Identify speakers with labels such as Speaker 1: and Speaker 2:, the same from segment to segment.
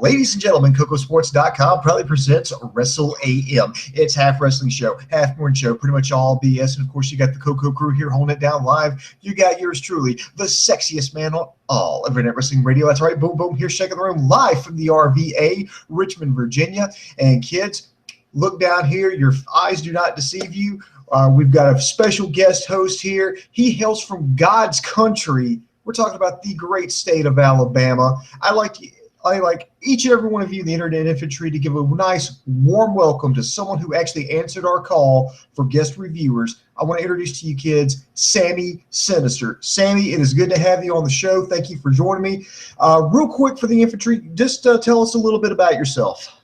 Speaker 1: Ladies and gentlemen, KocoSports.com proudly presents Wrestle AM. It's half wrestling show, half morning show, pretty much all BS. And of course, you got the Coco crew here holding it down live. You got yours truly, the sexiest man on all of Internet Wrestling Radio. That's right, boom, boom, here shaking the room live from the RVA, Richmond, Virginia. And kids, look down here. Your eyes do not deceive you. We've got a special guest host here. He hails from God's country. We're talking about the great state of Alabama. I like each and every one of you in the Internet Infantry to give a nice, warm welcome to someone who actually answered our call for guest reviewers. I want to introduce to you kids, Sammy Synister. Sammy, it is good to have you on the show. Thank you for joining me. Real quick for the infantry, just tell us a little bit about yourself.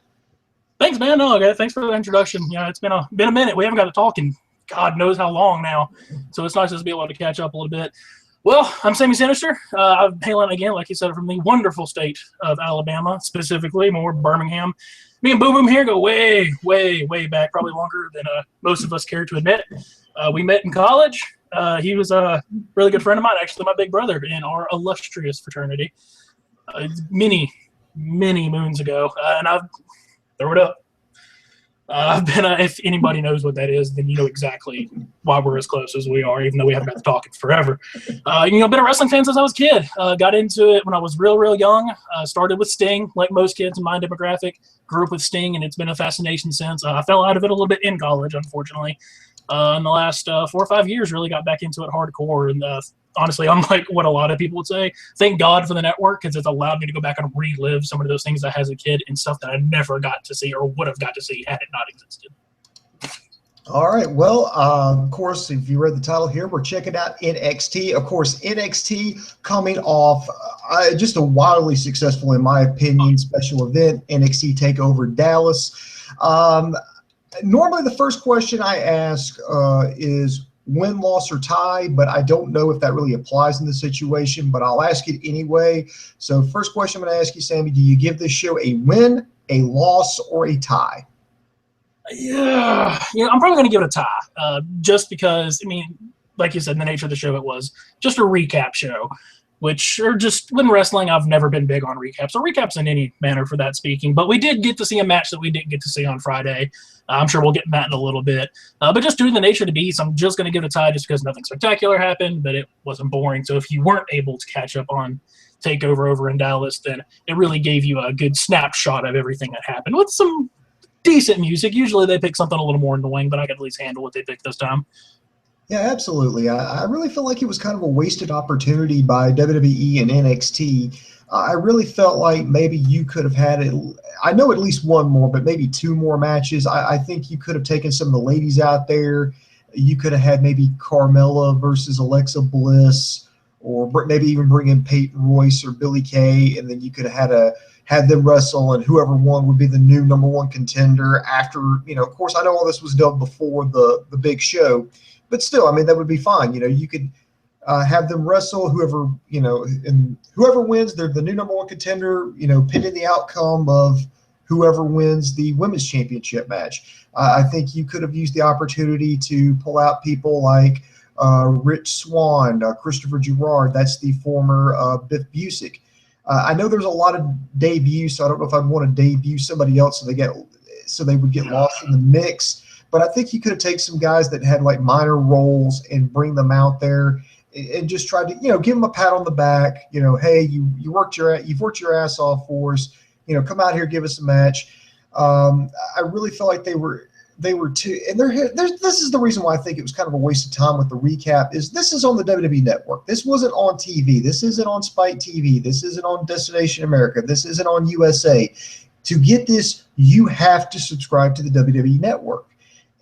Speaker 2: Thanks, man. No, okay. Thanks for the introduction. Yeah, it's been a minute. We haven't got to talk in God knows how long now. So it's nice to be able to catch up a little bit. Well, I'm Sammy Synister. I'm hailing again, like you said, from the wonderful state of Alabama, specifically more Birmingham. Me and Boom Boom here go way, way, way back, probably longer than most of us care to admit. We met in college. He was a really good friend of mine, actually my big brother in our illustrious fraternity. Many, many moons ago. And I've throw it up. I've been, if anybody knows what that is, then you know exactly why we're as close as we are, even though we haven't got to talk forever. Been a wrestling fan since I was a kid. Got into it when I was real, real young. Started with Sting, like most kids in my demographic. Grew up with Sting, and it's been a fascination since. I fell out of it a little bit in college, unfortunately. In the last 4 or 5 years, really got back into it hardcore. And honestly, unlike what a lot of people would say, thank God for the network, because it's allowed me to go back and relive some of those things I had as a kid and stuff that I never got to see or would have got to see had it not existed.
Speaker 1: All right. Well, of course, if you read the title here, we're checking out NXT. Of course, NXT coming off just a wildly successful, in my opinion, special event, NXT TakeOver Dallas. Normally, the first question I ask is win, loss, or tie, but I don't know if that really applies in this situation, but I'll ask it anyway. So first question I'm going to ask you, Sammy, do you give this show a win, a loss, or a tie?
Speaker 2: Yeah, I'm probably going to give it a tie, just because, like you said, the nature of the show, it was just a recap show, which are just, when wrestling, I've never been big on recaps, or recaps in any manner for that speaking, but we did get to see a match that we didn't get to see on Friday. I'm sure we'll get to that in a little bit. But just due to the nature of the beast, I'm just going to give it a tie just because nothing spectacular happened, but it wasn't boring. So if you weren't able to catch up on TakeOver over in Dallas, then it really gave you a good snapshot of everything that happened with some decent music. Usually they pick something a little more annoying, but I could at least handle what they picked this time.
Speaker 1: Yeah, absolutely. I really feel like it was kind of a wasted opportunity by WWE and NXT. I really felt like maybe you could have had it. I know at least one more, but maybe 2 more matches. I think you could have taken some of the ladies out there. You could have had maybe Carmella versus Alexa Bliss, or maybe even bring in Peyton Royce or Billie Kay, and then you could have had them wrestle, and whoever won would be the new #1 contender after, of course, I know all this was done before the big show, but still, that would be fine. You could have them wrestle, whoever, and whoever wins, they're the new #1 contender, pending the outcome of whoever wins the women's championship match. I think you could have used the opportunity to pull out people like Rich Swann, Christopher Gerard. That's the former Biff Busick. I know there's a lot of debuts, so I don't know if I'd want to debut somebody else so they would get lost in the mix. But I think you could have taken some guys that had like minor roles and bring them out there and just try to, give them a pat on the back. Hey, you've worked your ass off for us. Come out here, give us a match. I really felt like they were too, and this is the reason why I think it was kind of a waste of time with the recap. Is this is on the WWE Network? This wasn't on TV. This isn't on Spike TV. This isn't on Destination America. This isn't on USA. To get this, you have to subscribe to the WWE Network.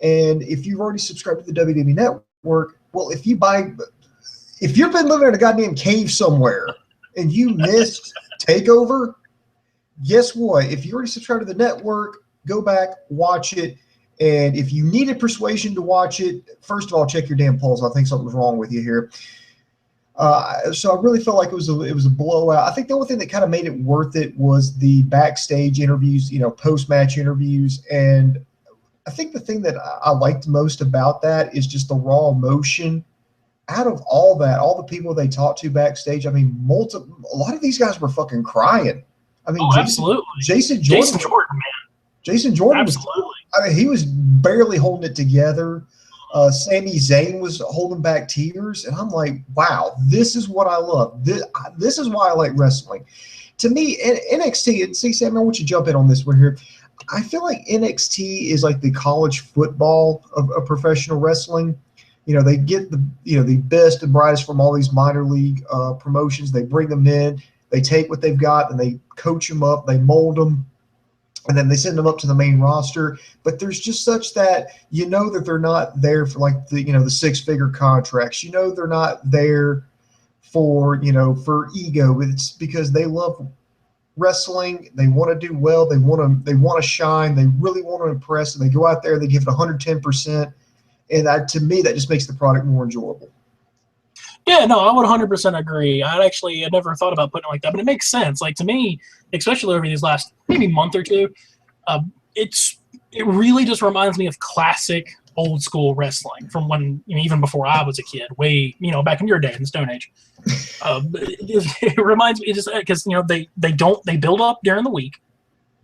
Speaker 1: And if you've already subscribed to the WWE Network, well, if you've been living in a goddamn cave somewhere and you missed TakeOver, guess what? If you already subscribed to the network, go back, watch it. And if you needed persuasion to watch it, first of all, check your damn pulse. I think something's wrong with you here. So I really felt like it was a blowout. I think the only thing that kind of made it worth it was the backstage interviews, post-match interviews. And I think the thing that I liked most about that is just the raw emotion. Out of all that, all the people they talked to backstage, a lot of these guys were fucking crying. I mean,
Speaker 2: Oh, absolutely.
Speaker 1: Jason Jordan,
Speaker 2: man.
Speaker 1: Jason Jordan
Speaker 2: Absolutely.
Speaker 1: he was barely holding it together. Sami Zayn was holding back tears, and I'm like, wow, this is what I love. This is why I like wrestling. To me, NXT, and see, Sam, I want you to jump in on this one here. I feel like NXT is like the college football of professional wrestling. They get the best and brightest from all these minor league promotions. They bring them in. They take what they've got and they coach them up. They mold them. And then they send them up to the main roster. But there's just such that that they're not there for like the six-figure contracts. They're not there for for ego. It's because they love wrestling. They want to do well. They want to shine. They really want to impress. And they go out there. They give it 110%. And to me, that just makes the product more enjoyable.
Speaker 2: Yeah, no, I would 100% agree. I never thought about putting it like that, but it makes sense. Like, to me, especially over these last maybe month or two, it really just reminds me of classic old school wrestling from when, even before I was a kid, way, back in your day in the Stone Age. It reminds me just because, they build up during the week.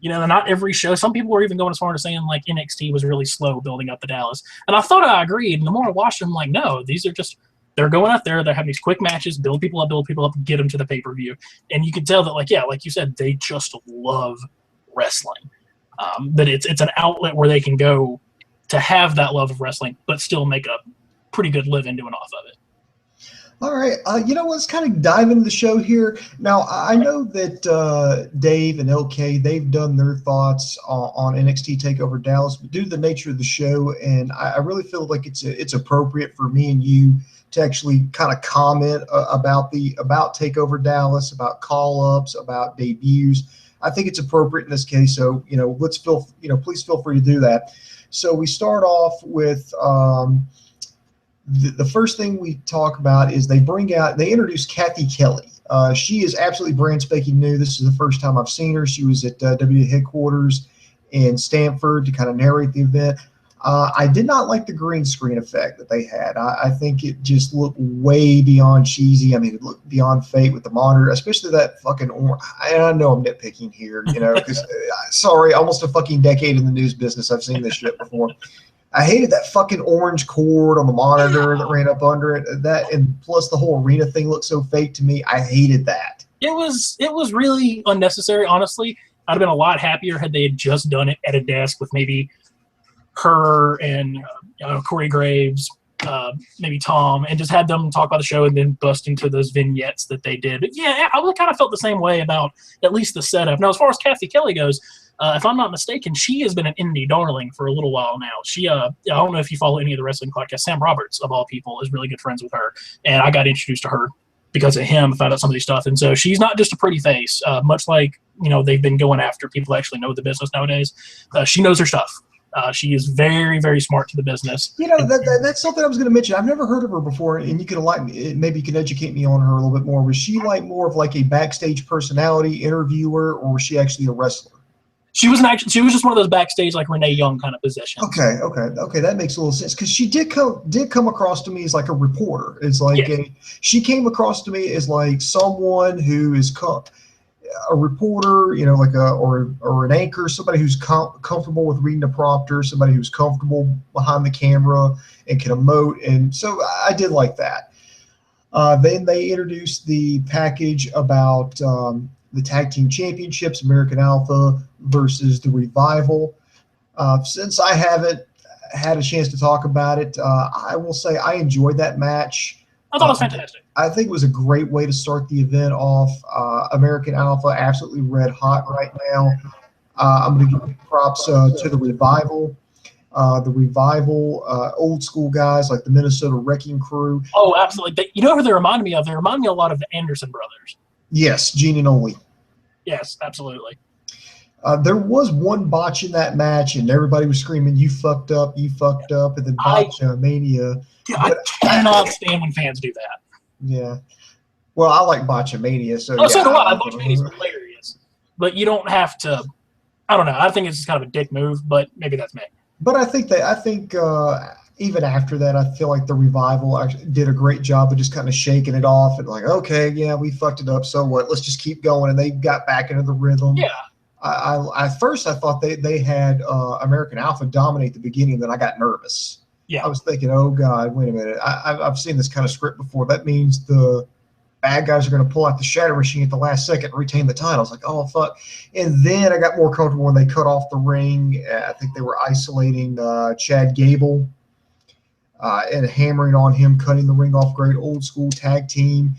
Speaker 2: Not every show. Some people were even going as far as saying like NXT was really slow building up to Dallas. And I thought I agreed. And the more I watched them, I'm like, no, these are just, they're going out there, they're having these quick matches, build people up, get them to the pay-per-view. And you can tell that, like you said, they just love wrestling. That it's an outlet where they can go to have that love of wrestling, but still make a pretty good living doing off of it.
Speaker 1: All right. Let's kind of dive into the show here. Now, I know that Dave and LK, they've done their thoughts on NXT TakeOver Dallas, but due to the nature of the show, and I really feel like it's appropriate for me and you to actually kind of comment about TakeOver Dallas, about call-ups, about debuts. I think it's appropriate in this case. So, please feel free to do that. So we start off with the first thing we talk about is they introduce Kathy Kelly. She is absolutely brand spanking new. This is the first time I've seen her. She was at WWE headquarters in Stamford to kind of narrate the event. I did not like the green screen effect that they had. I think it just looked way beyond cheesy. I mean, it looked beyond fake with the monitor, especially that fucking orange. I know I'm nitpicking here, because sorry, almost a fucking decade in the news business. I've seen this shit before. I hated that fucking orange cord on the monitor that ran up under it. And plus the whole arena thing looked so fake to me. I hated that.
Speaker 2: It was really unnecessary, honestly. I'd have been a lot happier had they had just done it at a desk with maybe her and Corey Graves, maybe Tom, and just had them talk about the show and then bust into those vignettes that they did. But yeah, I kind of felt the same way about at least the setup. Now, as far as Kathy Kelly goes, if I'm not mistaken, she has been an indie darling for a little while now. She, I don't know if you follow any of the wrestling podcasts. Sam Roberts, of all people, is really good friends with her, and I got introduced to her because of him. Found out some of these stuff, and so she's not just a pretty face. Much like they've been going after people who actually know the business nowadays. She knows her stuff. She is very, very smart to the business.
Speaker 1: That's something I was going to mention. I've never heard of her before, and you can maybe you can educate me on her a little bit more. Was she like more of like a backstage personality interviewer, or was she actually a wrestler?
Speaker 2: She was just one of those backstage like Renee Young kind of positions.
Speaker 1: Okay, that makes a little sense because she did come across to me as like a reporter. It's like she came across to me as like someone who is a reporter, or an anchor, somebody who's comfortable with reading a prompter, somebody who's comfortable behind the camera and can emote, and so I did like that. Then they introduced the package about the tag team championships, American Alpha versus the Revival. Since I haven't had a chance to talk about it, I will say I enjoyed that match.
Speaker 2: I thought it was fantastic.
Speaker 1: I think it was a great way to start the event off. American Alpha, absolutely red hot right now. I'm going to give props to the Revival. The Revival, old school guys like the Minnesota Wrecking Crew.
Speaker 2: Oh, absolutely. You know who they remind me of? They remind me a lot of the Anderson brothers.
Speaker 1: Yes, Gene and Ole.
Speaker 2: Yes, absolutely.
Speaker 1: There was one botch in that match, and everybody was screaming, "You fucked up, you fucked up," and then Botchamania.
Speaker 2: I cannot stand when fans do that.
Speaker 1: Yeah. Well, I like Botchamania. So
Speaker 2: do I. Botchamania is hilarious. But you don't have to – I don't know. I think it's just kind of a dick move, but maybe that's me.
Speaker 1: But I think even after that, I feel like the Revival actually did a great job of just kind of shaking it off and like, okay, yeah, we fucked it up. So what? Let's just keep going. And they got back into the rhythm.
Speaker 2: Yeah.
Speaker 1: At first I thought they had American Alpha dominate the beginning, then I got nervous.
Speaker 2: Yeah.
Speaker 1: I was thinking, oh God, wait a minute. I've seen this kind of script before. That means the bad guys are going to pull out the Shatter Machine at the last second and retain the title. I was like, oh fuck. And then I got more comfortable when they cut off the ring. I think they were isolating Chad Gable and hammering on him, cutting the ring off. Great old school tag team.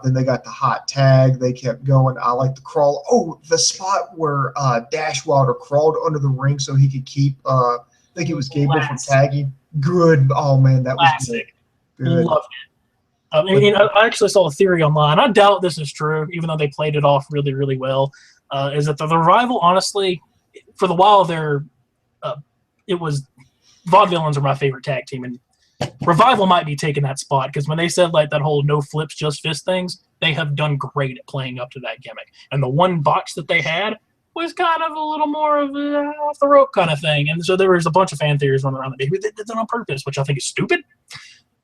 Speaker 1: Then they got the hot tag. They kept going. I like the crawl. Oh, the spot where Dash Wilder crawled under the ring so he could keep, I think it was Gable from tagging. Good. Oh, man, that was good.
Speaker 2: Loved it. I actually saw a theory online. I doubt this is true, even though they played it off really, really well. Is that the Revival, honestly, for the while there, it was Vaudevillains are my favorite tag team, and Revival might be taking that spot because when they said like that whole no flips, just fist things, they have done great at playing up to that gimmick. And the one botch that they had was kind of a little more of a off the rope kind of thing. And so there was a bunch of fan theories running around that maybe they did that on purpose, which I think is stupid.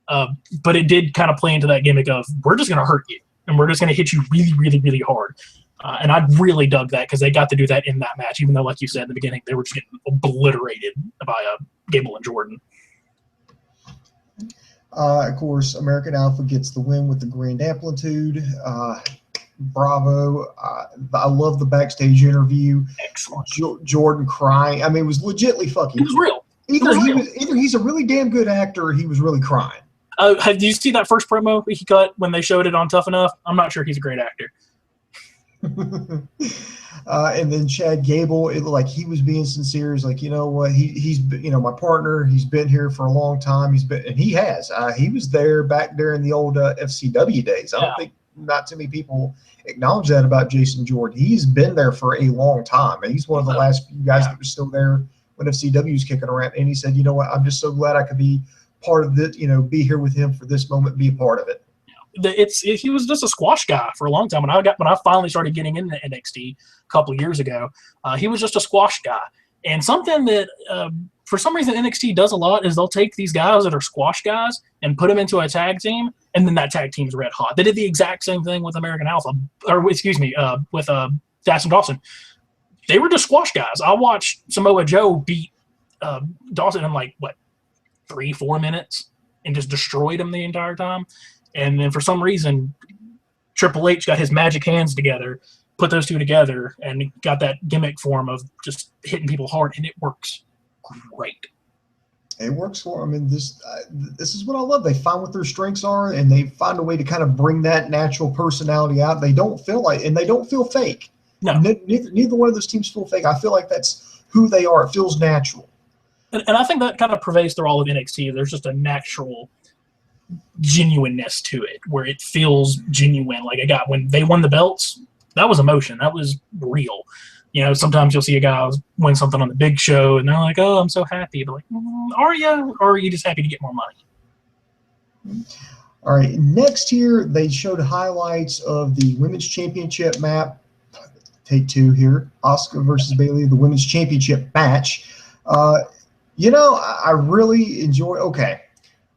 Speaker 2: But it did kind of play into that gimmick of we're just going to hurt you and we're just going to hit you really, really, really hard. And I really dug that because they got to do that in that match, even though, like you said in the beginning, they were just getting obliterated by Gable and Jordan.
Speaker 1: Of course, American Alpha gets the win with the Grand Amplitude. Bravo. I love the backstage interview.
Speaker 2: Excellent.
Speaker 1: Jordan crying. I mean, it was legitimately fucking.
Speaker 2: It was real.
Speaker 1: Either he's a really damn good actor or he was really crying.
Speaker 2: Did you see that first promo he cut when they showed it on Tough Enough? I'm not sure he's a great actor.
Speaker 1: And then Chad Gable, it looked like he was being sincere. He's like, you know what? He's my partner. He's been here for a long time. He was there back during the old FCW days. I don't think not too many people acknowledge that about Jason Jordan. He's been there for a long time, and he's one of the last few guys that was still there when FCW was kicking around. And he said, you know what? I'm just so glad I could be part of this. Be here with him for this moment, be a part of it.
Speaker 2: He was just a squash guy for a long time. When I finally started getting into NXT a couple of years ago, he was just a squash guy. And something that for some reason NXT does a lot is they'll take these guys that are squash guys and put them into a tag team, and then that tag team's red hot. They did the exact same thing with American Alpha, with Dash and Dawson. They were just squash guys. I watched Samoa Joe beat Dawson in 3-4 minutes and just destroyed him the entire time. And then for some reason, Triple H got his magic hands together, put those two together, and got that gimmick form of just hitting people hard, and it works great.
Speaker 1: It works for them. I mean, this is what I love. They find what their strengths are, and they find a way to kind of bring that natural personality out. They don't feel fake.
Speaker 2: No.
Speaker 1: Neither one of those teams feel fake. I feel like that's who they are. It feels natural.
Speaker 2: And I think that kind of pervades through all of NXT. There's just a natural genuineness to it where it feels genuine. Like when they won the belts, that was emotion. That was real. Sometimes you'll see a guy win something on the big show and they're like, oh, I'm so happy. But are you? Or are you just happy to get more money?
Speaker 1: All right. Next here, they showed highlights of the Women's Championship map. Take two here. Asuka versus Bayley, the Women's Championship match. I really enjoy.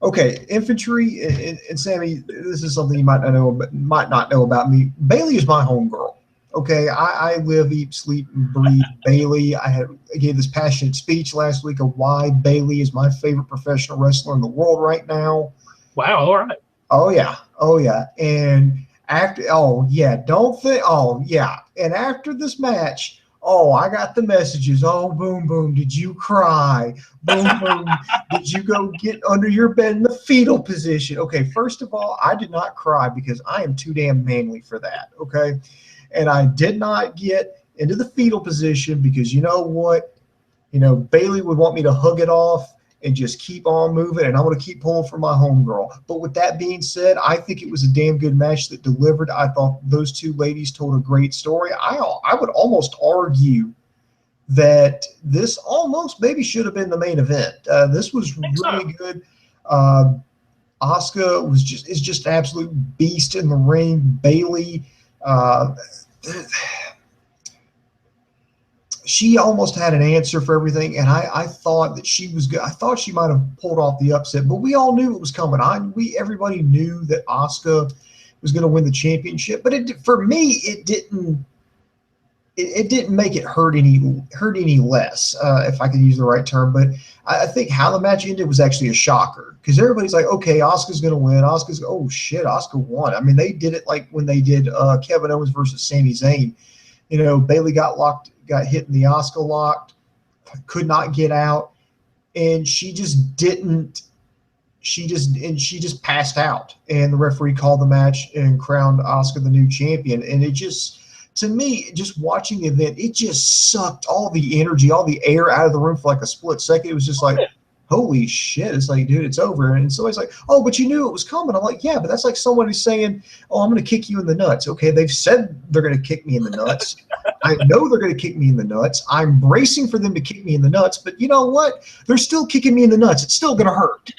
Speaker 1: Okay, infantry and Sammy. This is something you might not know about me. Bayley is my homegirl. Okay, I live, eat, sleep, and breathe Bayley. I gave this passionate speech last week of why Bayley is my favorite professional wrestler in the world right now.
Speaker 2: Wow! All right.
Speaker 1: Oh yeah. And after, and after this match. Oh, I got the messages. Oh, boom, boom. Did you cry? Boom, boom. Did you go get under your bed in the fetal position? Okay, first of all, I did not cry because I am too damn manly for that, okay? And I did not get into the fetal position because you know what? Bayley would want me to hug it off and just keep on moving, and I'm going to keep pulling for my homegirl. But with that being said, I think it was a damn good match that delivered. I thought those two ladies told a great story. I would almost argue that this almost maybe should have been the main event. This was really good. Asuka is just an absolute beast in the ring. Bayley, she almost had an answer for everything, and I thought that she was good. I thought she might have pulled off the upset, but we all knew it was coming. Everybody knew that Asuka was going to win the championship, but for me, it didn't. It didn't make it hurt any less, if I can use the right term. But I think how the match ended was actually a shocker, because everybody's like, okay, Asuka's going to win. Oh shit, Asuka won. I mean, they did it like when they did Kevin Owens versus Sami Zayn. You know, Bayley got hit in the Asuka lock, could not get out, and she just didn't. She just passed out, and the referee called the match and crowned Asuka the new champion. And it just, to me, just watching the event, it just sucked all the energy, all the air out of the room for like a split second. It was just like, holy shit. It's like, dude, it's over. And somebody's like, oh, but you knew it was coming. I'm like, yeah, but that's like somebody saying, oh, I'm going to kick you in the nuts. Okay, they've said they're going to kick me in the nuts. I know they're going to kick me in the nuts. I'm bracing for them to kick me in the nuts. But you know what? They're still kicking me in the nuts. It's still going to hurt.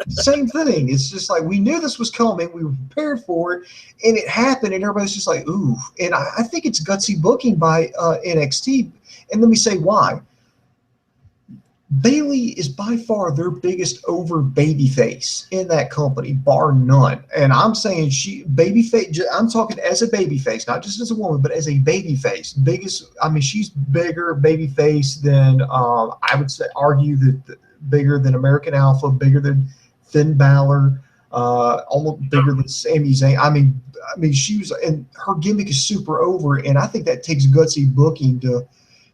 Speaker 1: Same thing. It's just like, we knew this was coming. We were prepared for it, and it happened, and everybody's just like, ooh. And I think it's gutsy booking by NXT. And let me say why. Bayley is by far their biggest over babyface in that company, bar none. And I'm saying I'm talking as a babyface, not just as a woman, but as a babyface. She's bigger babyface than I would say, argue that bigger than American Alpha, bigger than Finn Balor, almost bigger than Sami Zayn. I mean, and her gimmick is super over, and I think that takes gutsy booking to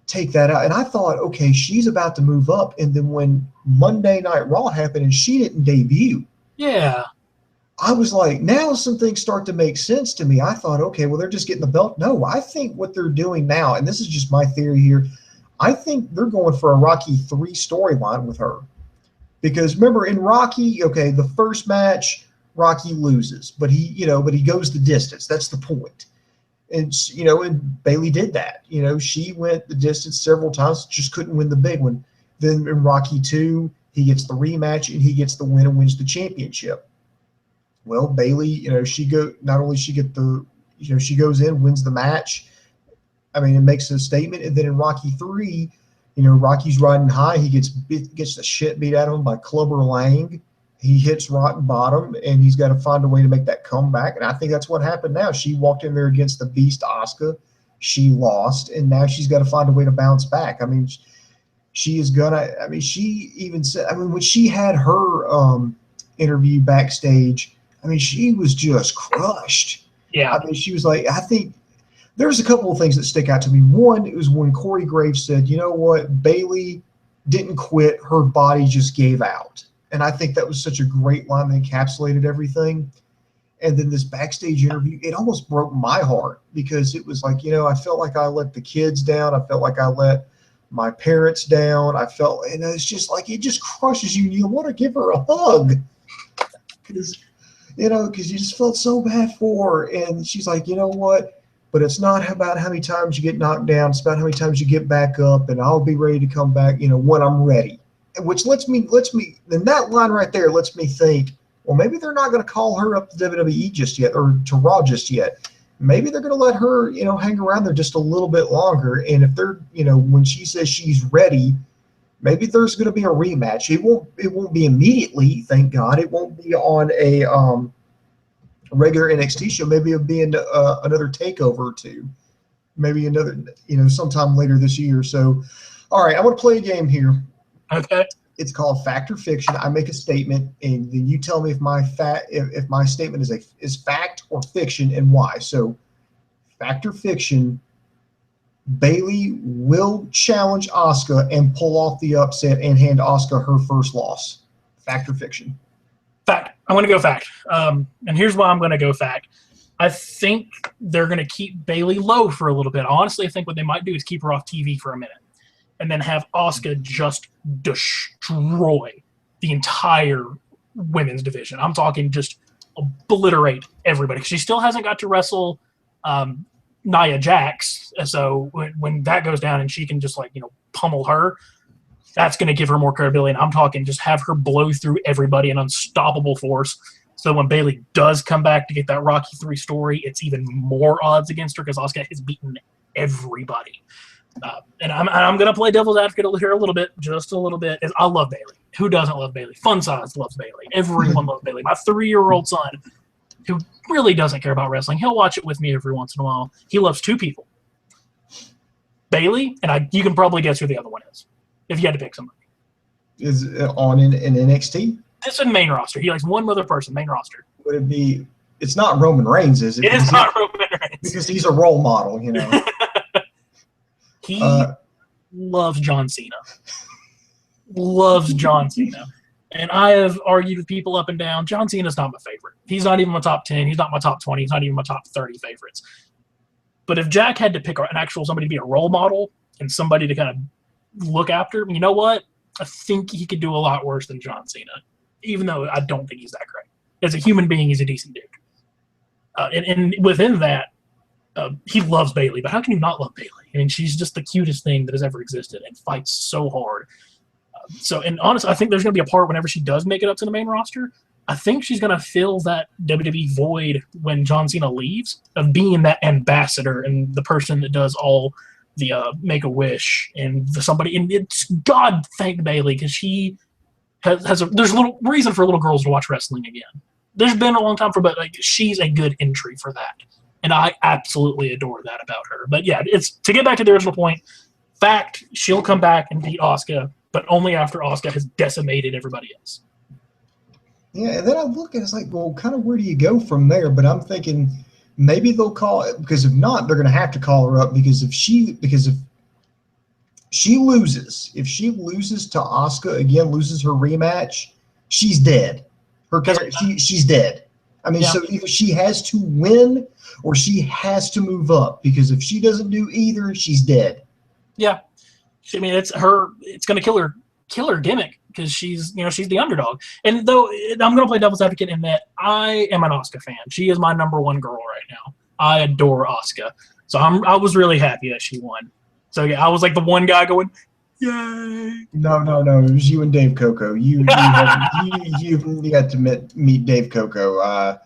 Speaker 1: take that out. And I thought, okay, she's about to move up, and then when Monday Night Raw happened and she didn't debut,
Speaker 2: yeah,
Speaker 1: I was like, now some things start to make sense to me. I thought, okay, well, they're just getting the belt. No, I think what they're doing now, and this is just my theory here, I think they're going for a Rocky 3 storyline with her. Because remember, in Rocky, okay, the first match, Rocky loses, but he goes the distance. That's the point. And and Bayley did that. She went the distance several times, just couldn't win the big one. Then in Rocky 2, he gets the rematch and he gets the win and wins the championship. Well, Bayley, she goes in, wins the match. I mean, it makes a statement. And then in Rocky 3, Rocky's riding high. He gets the shit beat out of him by Clubber Lang. He hits rock bottom, and he's got to find a way to make that comeback. And I think that's what happened now. She walked in there against the Beast Asuka. She lost, and now she's got to find a way to bounce back. I mean, she is gonna. I mean, she even said. I mean, when she had her interview backstage, I mean, she was just crushed.
Speaker 2: Yeah.
Speaker 1: I mean, she was like, I think. There's a couple of things that stick out to me. One, it was when Corey Graves said, you know what, Bayley didn't quit, her body just gave out. And I think that was such a great line that encapsulated everything. And then this backstage interview, it almost broke my heart, because it was like, I felt like I let the kids down. I felt like I let my parents down. And it's just like, it just crushes you. You want to give her a hug. Because you just felt so bad for her. And she's like, you know what? But it's not about how many times you get knocked down. It's about how many times you get back up, and I'll be ready to come back, when I'm ready. Which lets me, then that line right there lets me think, well, maybe they're not going to call her up to WWE just yet, or to Raw just yet. Maybe they're going to let her, hang around there just a little bit longer. And if they're, when she says she's ready, maybe there's going to be a rematch. It won't be immediately, thank God. It won't be on a regular NXT show. Maybe it'll be another takeover or two, maybe another, sometime later this year. So, all right, I'm going to play a game here.
Speaker 2: Okay.
Speaker 1: It's called Fact or Fiction. I make a statement, and then you tell me if my statement is fact or fiction, and why. So, fact or fiction: Bayley will challenge Asuka and pull off the upset and hand Asuka her first loss. Fact or fiction?
Speaker 2: Fact. I'm going to go fact. And here's why I'm going to go fact. I think they're going to keep Bayley low for a little bit. Honestly, I think what they might do is keep her off TV for a minute and then have Asuka just destroy the entire women's division. I'm talking just obliterate everybody, because she still hasn't got to wrestle Nia Jax. So when that goes down and she can just pummel her, that's going to give her more credibility. And I'm talking just have her blow through everybody, an unstoppable force. So when Bayley does come back to get that Rocky 3 story, it's even more odds against her, because Asuka has beaten everybody. And I'm going to play devil's advocate here a little bit, just a little bit. Is I love Bayley. Who doesn't love Bayley? Fun Size loves Bayley. Everyone loves Bayley. My 3-year-old son, who really doesn't care about wrestling, he'll watch it with me every once in a while. He loves 2 people. Bayley, and you can probably guess who the other one is, if you had to pick somebody.
Speaker 1: Is it on in NXT?
Speaker 2: It's in main roster. He likes one other person, main roster.
Speaker 1: Would it be? It's not Roman Reigns, is it?
Speaker 2: It is not Roman Reigns.
Speaker 1: Because he's a role model, you know.
Speaker 2: He loves John Cena. Loves John Cena. And I have argued with people up and down. John Cena's not my favorite. He's not even my top 10. He's not my top 20. He's not even my top 30 favorites. But if Jack had to pick an actual somebody to be a role model and somebody to kind of look after, you know what? I think he could do a lot worse than John Cena, even though I don't think he's that great. As a human being, he's a decent dude. And within that, he loves Bayley. But how can you not love Bayley? I mean, she's just the cutest thing that has ever existed and fights so hard. And honestly, I think there's going to be a part whenever she does make it up to the main roster, I think she's going to fill that WWE void when John Cena leaves of being that ambassador and the person that does all the Make-A-Wish and somebody. And it's God thank Bayley because she there's a little reason for little girls to watch wrestling again. There's been a long time but like she's a good entry for that. And I absolutely adore that about her. But yeah, it's to get back to the original point. Fact, she'll come back and beat Asuka, but only after Asuka has decimated everybody else.
Speaker 1: Yeah, and then I look and it's like, well, kind of where do you go from there? But I'm thinking maybe they'll call it because if not, they're going to have to call her up because if she loses to Asuka again, loses her rematch, she's dead. She's dead. I mean, So either she has to win or she has to move up because if she doesn't do either, she's dead.
Speaker 2: Yeah, I mean, it's going to kill her gimmick because she's the underdog. And though I'm going to play devil's advocate in that I am an Asuka fan. She is my number one girl right now. I adore Asuka. So I was really happy that she won. So yeah, I was like the one guy going, yay. No.
Speaker 1: It was you and Dave Coco. You got to meet Dave Coco.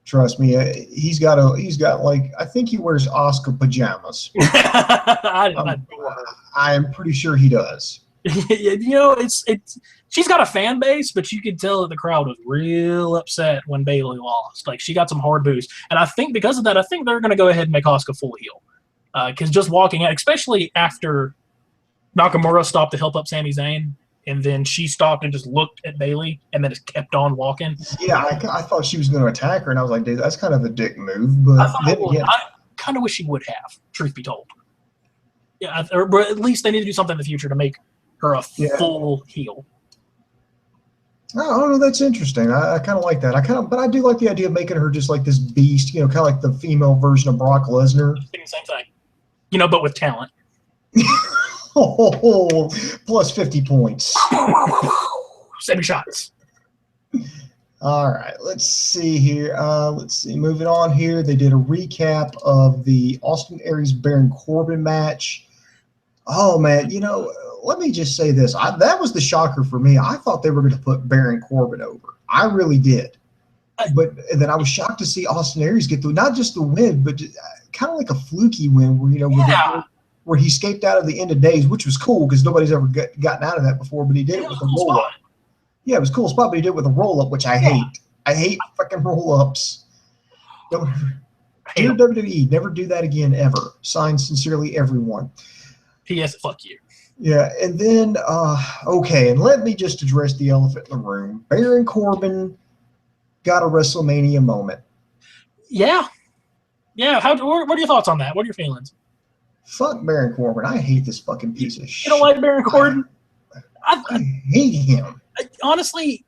Speaker 1: Trust me, he's got like I think he wears Asuka pajamas. I am pretty sure he does. She's got a fan base, but you could tell that the crowd was real upset when Bayley lost. Like she got some hard boos, and I think because of that, I think they're going to go ahead and make Asuka full heel. Because just walking out, especially after Nakamura stopped to help up Sami Zayn, and then she stopped and just looked at Bayley, and then just kept on walking. Yeah, I thought she was going to attack her, and I was like, dude, that's kind of a dick move. But
Speaker 2: I kind of wish she would have, truth be told. Yeah, or at least they need to do something in the future to make her a full heel.
Speaker 1: I don't know. That's interesting. I kind of like that. But I do like the idea of making her just like this beast. Kind of like the female version of Brock Lesnar.
Speaker 2: Same thing. But with talent.
Speaker 1: Plus 50 points.
Speaker 2: 70 shots.
Speaker 1: All right. Let's see here. Moving on here. They did a recap of the Austin Aries Baron Corbin match. Oh, man. Let me just say this. That was the shocker for me. I thought they were going to put Baron Corbin over. I really did. But then I was shocked to see Austin Aries get not just the win, but kind of like a fluky win where he escaped out of the end of days, which was cool because nobody's ever gotten out of that before, but he did it with a roll-up. Yeah, it was a cool spot, but he did it with a roll-up, which I hate. I hate fucking roll-ups. Dear WWE, never do that again, ever. Signed, sincerely, everyone.
Speaker 2: P.S. Fuck you.
Speaker 1: Yeah, and then, okay, and let me just address the elephant in the room. Baron Corbin got a WrestleMania moment.
Speaker 2: Yeah. Yeah, what are your thoughts on that? What are your feelings?
Speaker 1: Fuck Baron Corbin. I hate this fucking piece of shit.
Speaker 2: You don't like Baron Corbin?
Speaker 1: I hate him.
Speaker 2: Honestly,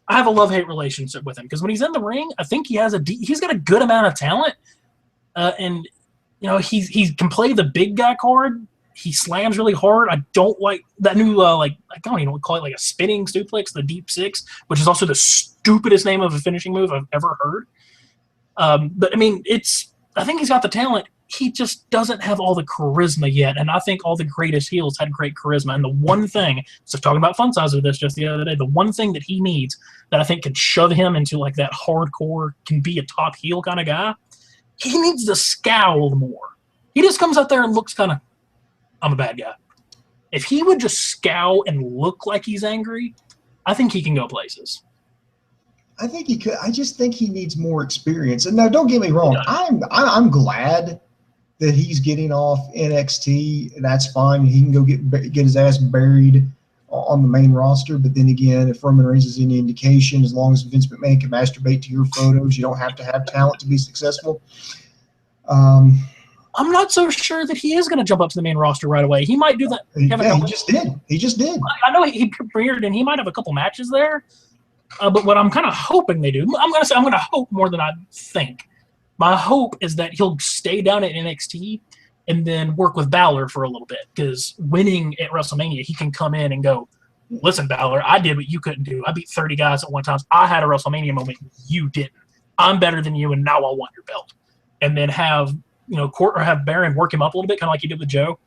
Speaker 2: I have a love-hate relationship with him because when he's in the ring, I think he's got a good amount of talent, and he can play the big guy card. He slams really hard. I don't like that new I don't even call it like a spinning suplex, the deep six, which is also the stupidest name of a finishing move I've ever heard. But I mean, I think he's got the talent. He just doesn't have all the charisma yet, and I think all the greatest heels had great charisma. And the one thing, I was talking about Fun Size with this just the other day, the one thing that he needs that I think could shove him into like that hardcore, can be a top heel kind of guy, he needs to scowl more. He just comes out there and looks kind of, I'm a bad guy. If he would just scowl and look like he's angry, I think he can go places.
Speaker 1: I think he could. I just think he needs more experience. And now, don't get me wrong. I'm glad that he's getting off NXT. That's fine. He can go get his ass buried on the main roster. But then again, if Roman Reigns is any indication, as long as Vince McMahon can masturbate to your photos, you don't have to have talent to be successful.
Speaker 2: I'm not so sure that he is going to jump up to the main roster right away. He might do that.
Speaker 1: He just did. He just did.
Speaker 2: I know he premiered, and he might have a couple matches there. But what I'm kind of hoping they do, I'm going to hope more than I think. My hope is that he'll stay down at NXT and then work with Balor for a little bit, because winning at WrestleMania, he can come in and go, listen, Balor, I did what you couldn't do. I beat 30 guys at one time. I had a WrestleMania moment. You didn't. I'm better than you, and now I want your belt. And then have have Baron work him up a little bit, kind of like he did with Joe.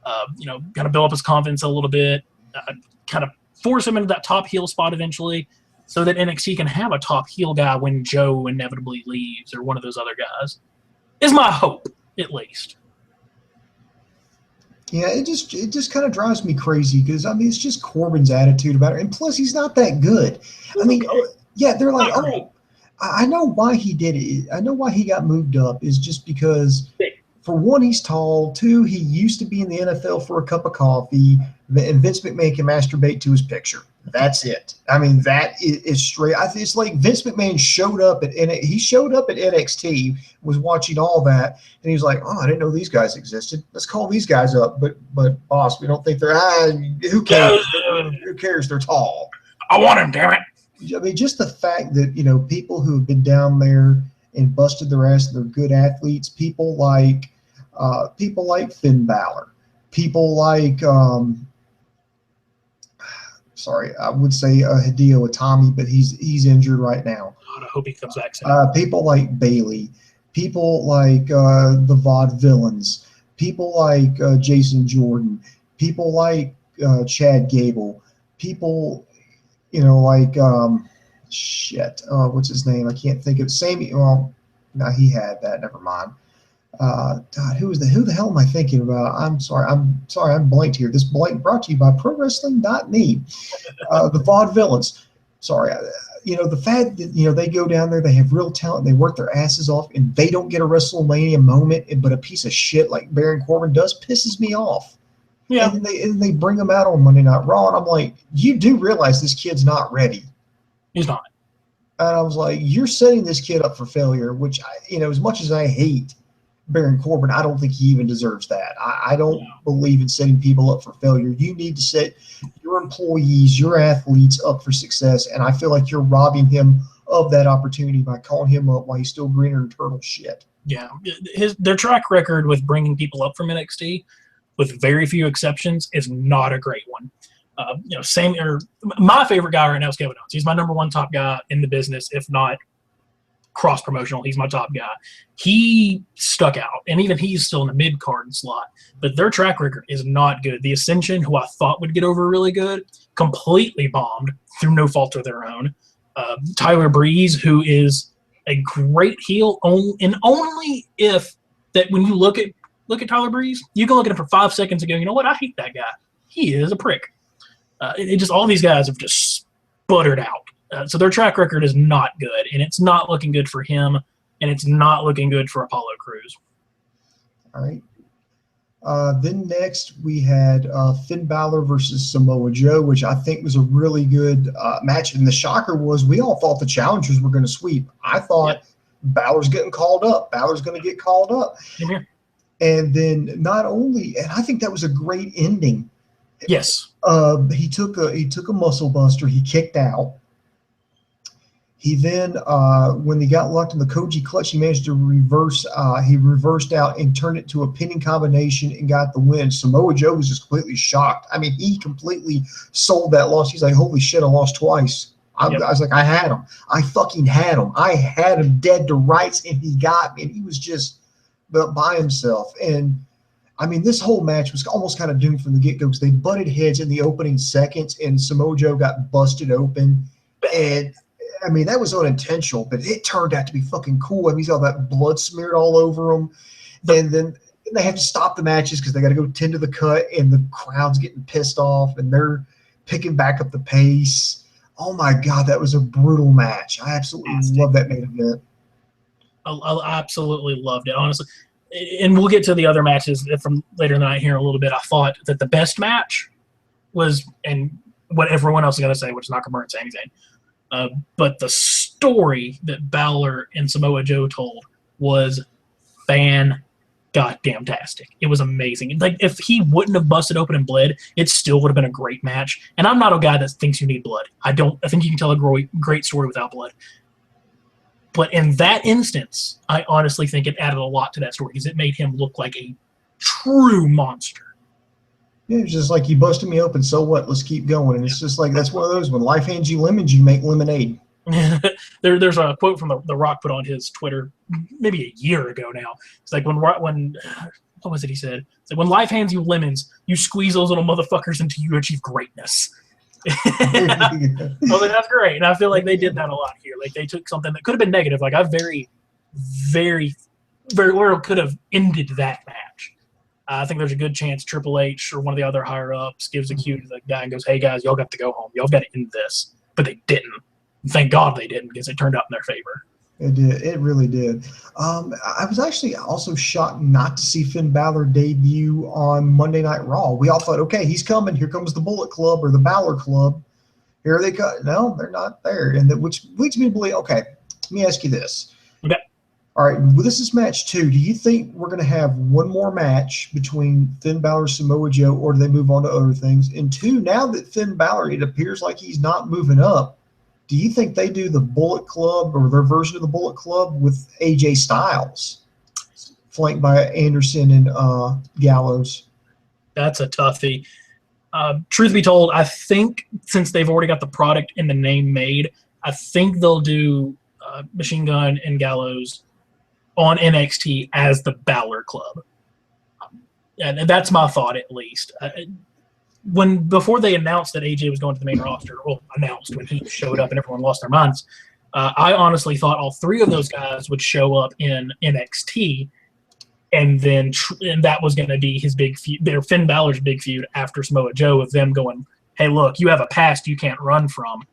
Speaker 2: Kind of build up his confidence a little bit, kind of force him into that top heel spot eventually, so that NXT can have a top heel guy when Joe inevitably leaves or one of those other guys. Is my hope, at least.
Speaker 1: Yeah, it just kind of drives me crazy because, I mean, it's just Corbin's attitude about it. And plus, he's not that good. I mean, they're like, I know why he did it. I know why he got moved up is just because, for one, he's tall. Two, he used to be in the NFL for a cup of coffee, and Vince McMahon can masturbate to his picture. That's it. I mean, that is straight. It's like Vince McMahon showed up at NXT, was watching all that, and he was like, "Oh, I didn't know these guys existed. Let's call these guys up." But boss, we don't think they're. Who cares? Who cares? They're tall.
Speaker 2: I want him, damn it.
Speaker 1: I mean, just the fact that people who have been down there and busted their ass, they're good athletes. People like Finn Balor, people like. I would say Hideo Itami, but he's injured right now.
Speaker 2: God, I hope he comes back soon.
Speaker 1: People like Bailey, people like the Vaudevillains, people like Jason Jordan, people like Chad Gable, people, like what's his name? I can't think of Sammy. Well, no, he had that. Never mind. God, who the hell am I thinking about? I'm sorry, I'm blanked here. This blank brought to you by ProWrestling.me. The Vaudevillains. Sorry, the fact that they go down there, they have real talent, they work their asses off, and they don't get a WrestleMania moment, but a piece of shit like Baron Corbin does pisses me off. Yeah, and they bring him out on Monday Night Raw, and I'm like, you do realize this kid's not ready.
Speaker 2: He's not.
Speaker 1: And I was like, you're setting this kid up for failure, which as much as I hate Baron Corbin, I don't think he even deserves that. I don't believe in setting people up for failure. You need to set your employees, your athletes up for success, and I feel like you're robbing him of that opportunity by calling him up while he's still greener than turtle shit.
Speaker 2: Yeah, their track record with bringing people up from NXT, with very few exceptions, is not a great one. My favorite guy right now is Kevin Owens. He's my number one top guy in the business, if not cross-promotional. He's my top guy. He stuck out, and even he's still in the mid-card slot. But their track record is not good. The Ascension, who I thought would get over really good, completely bombed through no fault of their own. Tyler Breeze, who is a great heel, and only if that when you look at Tyler Breeze, you can look at him for 5 seconds and go, you know what, I hate that guy. He is a prick. All these guys have just sputtered out. So their track record is not good, and it's not looking good for him, and it's not looking good for Apollo Crews.
Speaker 1: All right. Then next we had Finn Balor versus Samoa Joe, which I think was a really good match. And the shocker was we all thought the challengers were going to sweep. I thought Balor's getting called up. Balor's going to get called up. And then not only, and I think that was a great ending.
Speaker 2: Yes.
Speaker 1: He took a muscle buster. He kicked out. He then, when he got locked in the Koji clutch, he managed to reverse. He reversed out and turned it to a pinning combination and got the win. Samoa Joe was just completely shocked. I mean, he completely sold that loss. He's like, holy shit, I lost twice. I was like, I had him. I fucking had him. I had him dead to rights, and he got me. And he was just by himself. And, I mean, this whole match was almost kind of doomed from the get-go because they butted heads in the opening seconds, and Samoa Joe got busted open. And I mean, that was unintentional, but it turned out to be fucking cool. I mean, he's got that blood smeared all over him. And then they have to stop the matches because they got to go tend to the cut, and the crowd's getting pissed off, and they're picking back up the pace. Oh my God, that was a brutal match. I absolutely love that main event.
Speaker 2: I absolutely loved it, honestly. And we'll get to the other matches from later in the night here in a little bit. I thought that the best match was, and what everyone else is going to say, which is Nakamura and Sami Zayn. But the story that Balor and Samoa Joe told was fan-goddamn-tastic. It was amazing. Like, if he wouldn't have busted open and bled, it still would have been a great match. And I'm not a guy that thinks you need blood. I think you can tell a great story without blood. But in that instance, I honestly think it added a lot to that story because it made him look like a true monster.
Speaker 1: Yeah, it's just like, you busted me open, so what? Let's keep going. And it's just like, that's one of those, when life hands you lemons, you make lemonade.
Speaker 2: There's a quote from the Rock put on his Twitter maybe a year ago now. It's like, when what was it he said? It's like, when life hands you lemons, you squeeze those little motherfuckers until you achieve greatness. I was like, that's great. And I feel like they did that a lot here. Like, they took something that could have been negative. Like, I very, very, very well could have ended that match. I think there's a good chance Triple H or one of the other higher-ups gives a cue to the guy and goes, hey, guys, y'all got to go home. Y'all got to end this. But they didn't. Thank God they didn't, because it turned out in their favor.
Speaker 1: It did. It really did. I was actually also shocked not to see Finn Balor debut on Monday Night Raw. We all thought, okay, he's coming. Here comes the Bullet Club or the Balor Club. Here they come. No, they're not there. And which leads me to believe, okay, let me ask you this.
Speaker 2: Okay.
Speaker 1: All right, well, this is match 2. Do you think we're going to have one more match between Finn Balor and Samoa Joe, or do they move on to other things? And 2, now that Finn Balor, it appears like he's not moving up, do you think they do the Bullet Club or their version of the Bullet Club with AJ Styles, flanked by Anderson and Gallows?
Speaker 2: That's a toughie. Truth be told, I think since they've already got the product and the name made, I think they'll do Machine Gun and Gallows on NXT as the Balor Club. And that's my thought, at least. Before they announced that AJ was going to the main roster, well, announced when he showed up and everyone lost their minds, I honestly thought all 3 of those guys would show up in NXT, and then and that was going to be his big feud, or Finn Balor's big feud after Samoa Joe, of them going, hey, look, you have a past you can't run from.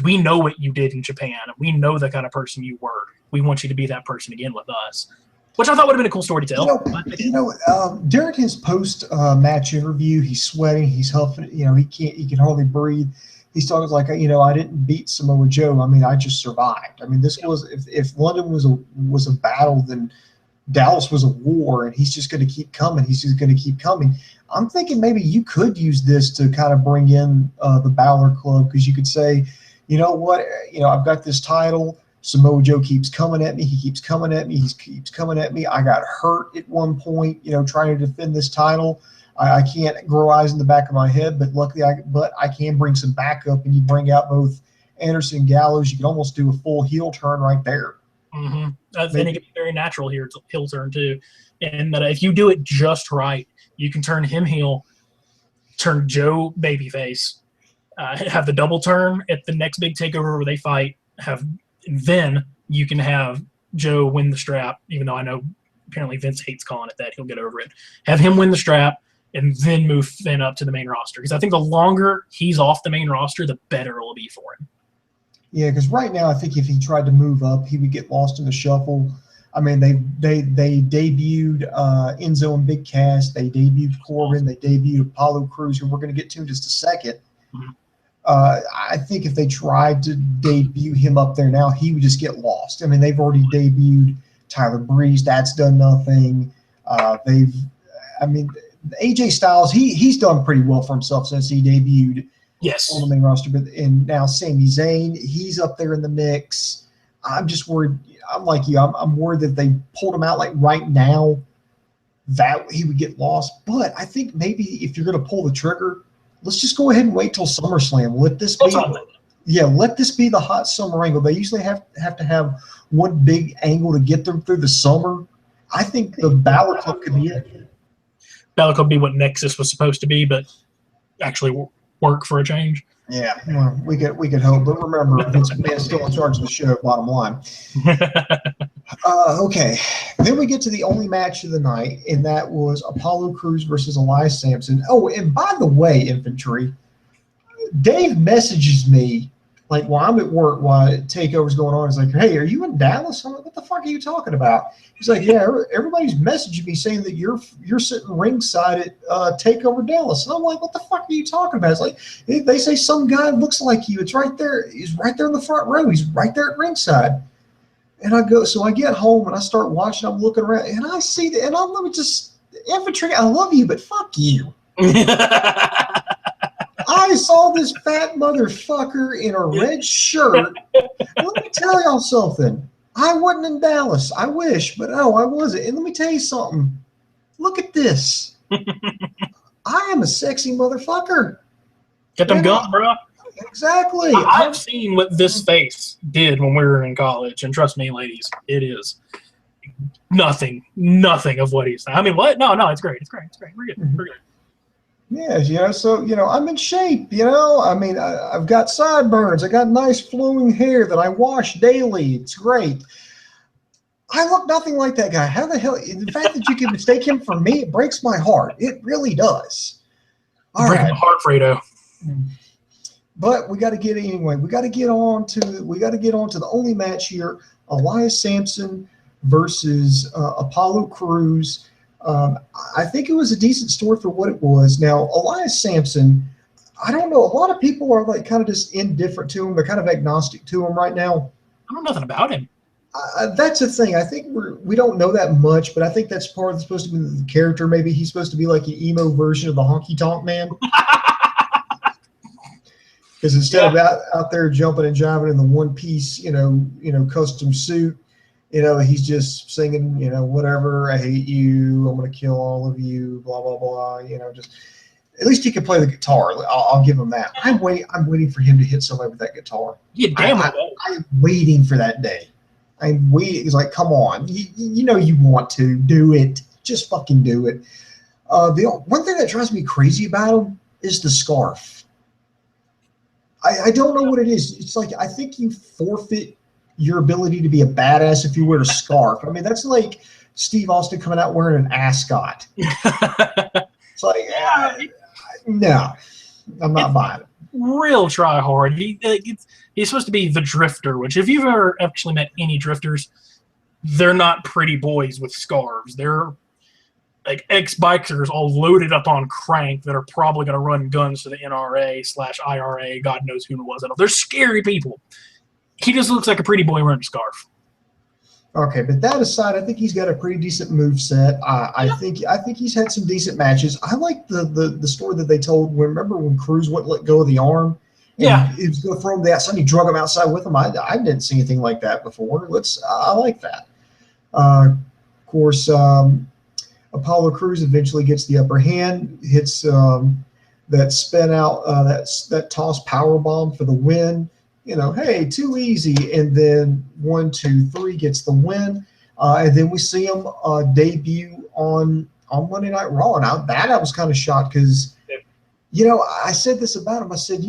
Speaker 2: We know what you did in Japan. We know the kind of person you were. We want you to be that person again with us, which I thought would have been a cool story to tell.
Speaker 1: During his post-match interview, he's sweating, he's huffing. He can hardly breathe. He's talking like, I didn't beat Samoa Joe. I mean, I just survived. I mean, this was, if London was a battle, then Dallas was a war, and he's just going to keep coming. He's just going to keep coming. I'm thinking maybe you could use this to kind of bring in the Balor Club, because you could say, you know what, I've got this title. Samoa Joe keeps coming at me. He keeps coming at me. He keeps coming at me. I got hurt at one point, trying to defend this title. I can't grow eyes in the back of my head, but luckily I can bring some backup, and you bring out both Anderson and Gallows. You can almost do a full heel turn right there.
Speaker 2: Mm-hmm. I think it can be very natural here. It's a heel turn too. And if you do it just right, you can turn him heel, turn Joe babyface, have the double turn at the next big takeover where they fight, then you can have Joe win the strap, even though I know apparently Vince hates calling it that. He'll get over it. Have him win the strap and then move Finn up to the main roster. Because I think the longer he's off the main roster, the better it will be for him.
Speaker 1: Yeah, because right now I think if he tried to move up, he would get lost in the shuffle. I mean, they debuted Enzo and Big Cass. They debuted Corbin. They debuted Apollo Crews, who we're going to get to in just a second.
Speaker 2: Mm-hmm.
Speaker 1: I think if they tried to debut him up there now, he would just get lost. I mean, they've already debuted Tyler Breeze. That's done nothing. AJ Styles, he's done pretty well for himself since he debuted on the main roster. And now Sami Zayn, he's up there in the mix. I'm just worried. I'm like you. I'm worried that they pulled him out like right now, that he would get lost. But I think maybe if you're going to pull the trigger, let's just go ahead and wait till SummerSlam. Let this be the hot summer angle. They usually have to have one big angle to get them through the summer. I think the Balor Club could be it.
Speaker 2: Balor Club be what Nexus was supposed to be, but actually work for a change.
Speaker 1: Yeah, well, we could hope, but remember, Vince McMahon's still in charge of the show. Bottom line. Okay, then we get to the only match of the night, and that was Apollo Crews versus Elias Sampson. Oh, and by the way, Infantry, Dave messages me like while I'm at work while TakeOver's going on. He's like, "Hey, are you in Dallas?" I'm like, "What the fuck are you talking about?" He's like, "Yeah, everybody's messaging me saying that you're sitting ringside at TakeOver Dallas." And I'm like, "What the fuck are you talking about?" It's like they say some guy looks like you. It's right there. He's right there in the front row. He's right there at ringside. And I get home and I start watching. I'm looking around and I see that. And let me just, Infantry, I love you, but fuck you. I saw this fat motherfucker in a red shirt. Let me tell y'all something. I wasn't in Dallas. I wish, but no, I wasn't. And let me tell you something. Look at this. I am a sexy motherfucker.
Speaker 2: Get them guns, bro.
Speaker 1: Exactly.
Speaker 2: I've seen what this face did when we were in college, and trust me, ladies, it is nothing of what he's. I mean, what? No, it's great. It's great. We're good. We're good.
Speaker 1: Yeah, so I'm in shape. I mean, I've got sideburns. I got nice flowing hair that I wash daily. It's great. I look nothing like that guy. How the hell? The fact that you can mistake him for me, it breaks my heart. It really does.
Speaker 2: All right, my heart, Fredo.
Speaker 1: But we got to get anyway. We got to get on to the only match here: Elias Sampson versus Apollo Crews. I think it was a decent story for what it was. Now, Elias Sampson, I don't know. A lot of people are like kind of just indifferent to him. They're kind of agnostic to him right now.
Speaker 2: I don't know nothing about him.
Speaker 1: That's the thing. I think we don't know that much, but I think that's supposed to be the character. Maybe he's supposed to be like an emo version of the Honky Tonk Man. Because instead of out there jumping and jiving in the one-piece, custom suit, he's just singing, whatever, I hate you, I'm going to kill all of you, blah, blah, blah, just at least he can play the guitar. I'll give him that. I'm waiting for him to hit somebody with that guitar.
Speaker 2: Yeah, damn it.
Speaker 1: I'm waiting for that day. I'm waiting. He's like, come on. You want to do it. Just fucking do it. The one thing that drives me crazy about him is the scarf. I don't know what it is. It's like I think you forfeit your ability to be a badass if you wear a scarf. I mean, that's like Steve Austin coming out wearing an ascot. It's like, no, I'm not buying it.
Speaker 2: Real try hard. He's supposed to be the drifter, which if you've ever actually met any drifters, they're not pretty boys with scarves. They're like ex-bikers all loaded up on crank that are probably going to run guns to the NRA/IRA, God knows who it was. They're scary people. He just looks like a pretty boy wearing a scarf.
Speaker 1: Okay, but that aside, I think he's got a pretty decent moveset. I think he's had some decent matches. I like the story that they told. Remember when Crews wouldn't let go of the arm?
Speaker 2: Yeah.
Speaker 1: He was going to throw him the outside. He drug him outside with him. I didn't see anything like that before. I like that. Of course, Apollo Crews eventually gets the upper hand, hits that spin out, that toss power bomb for the win. Hey, too easy. And then 1, 2, 3 gets the win. And then we see him debut on Monday Night Raw. And I was kind of shocked because, I said this about him. I said,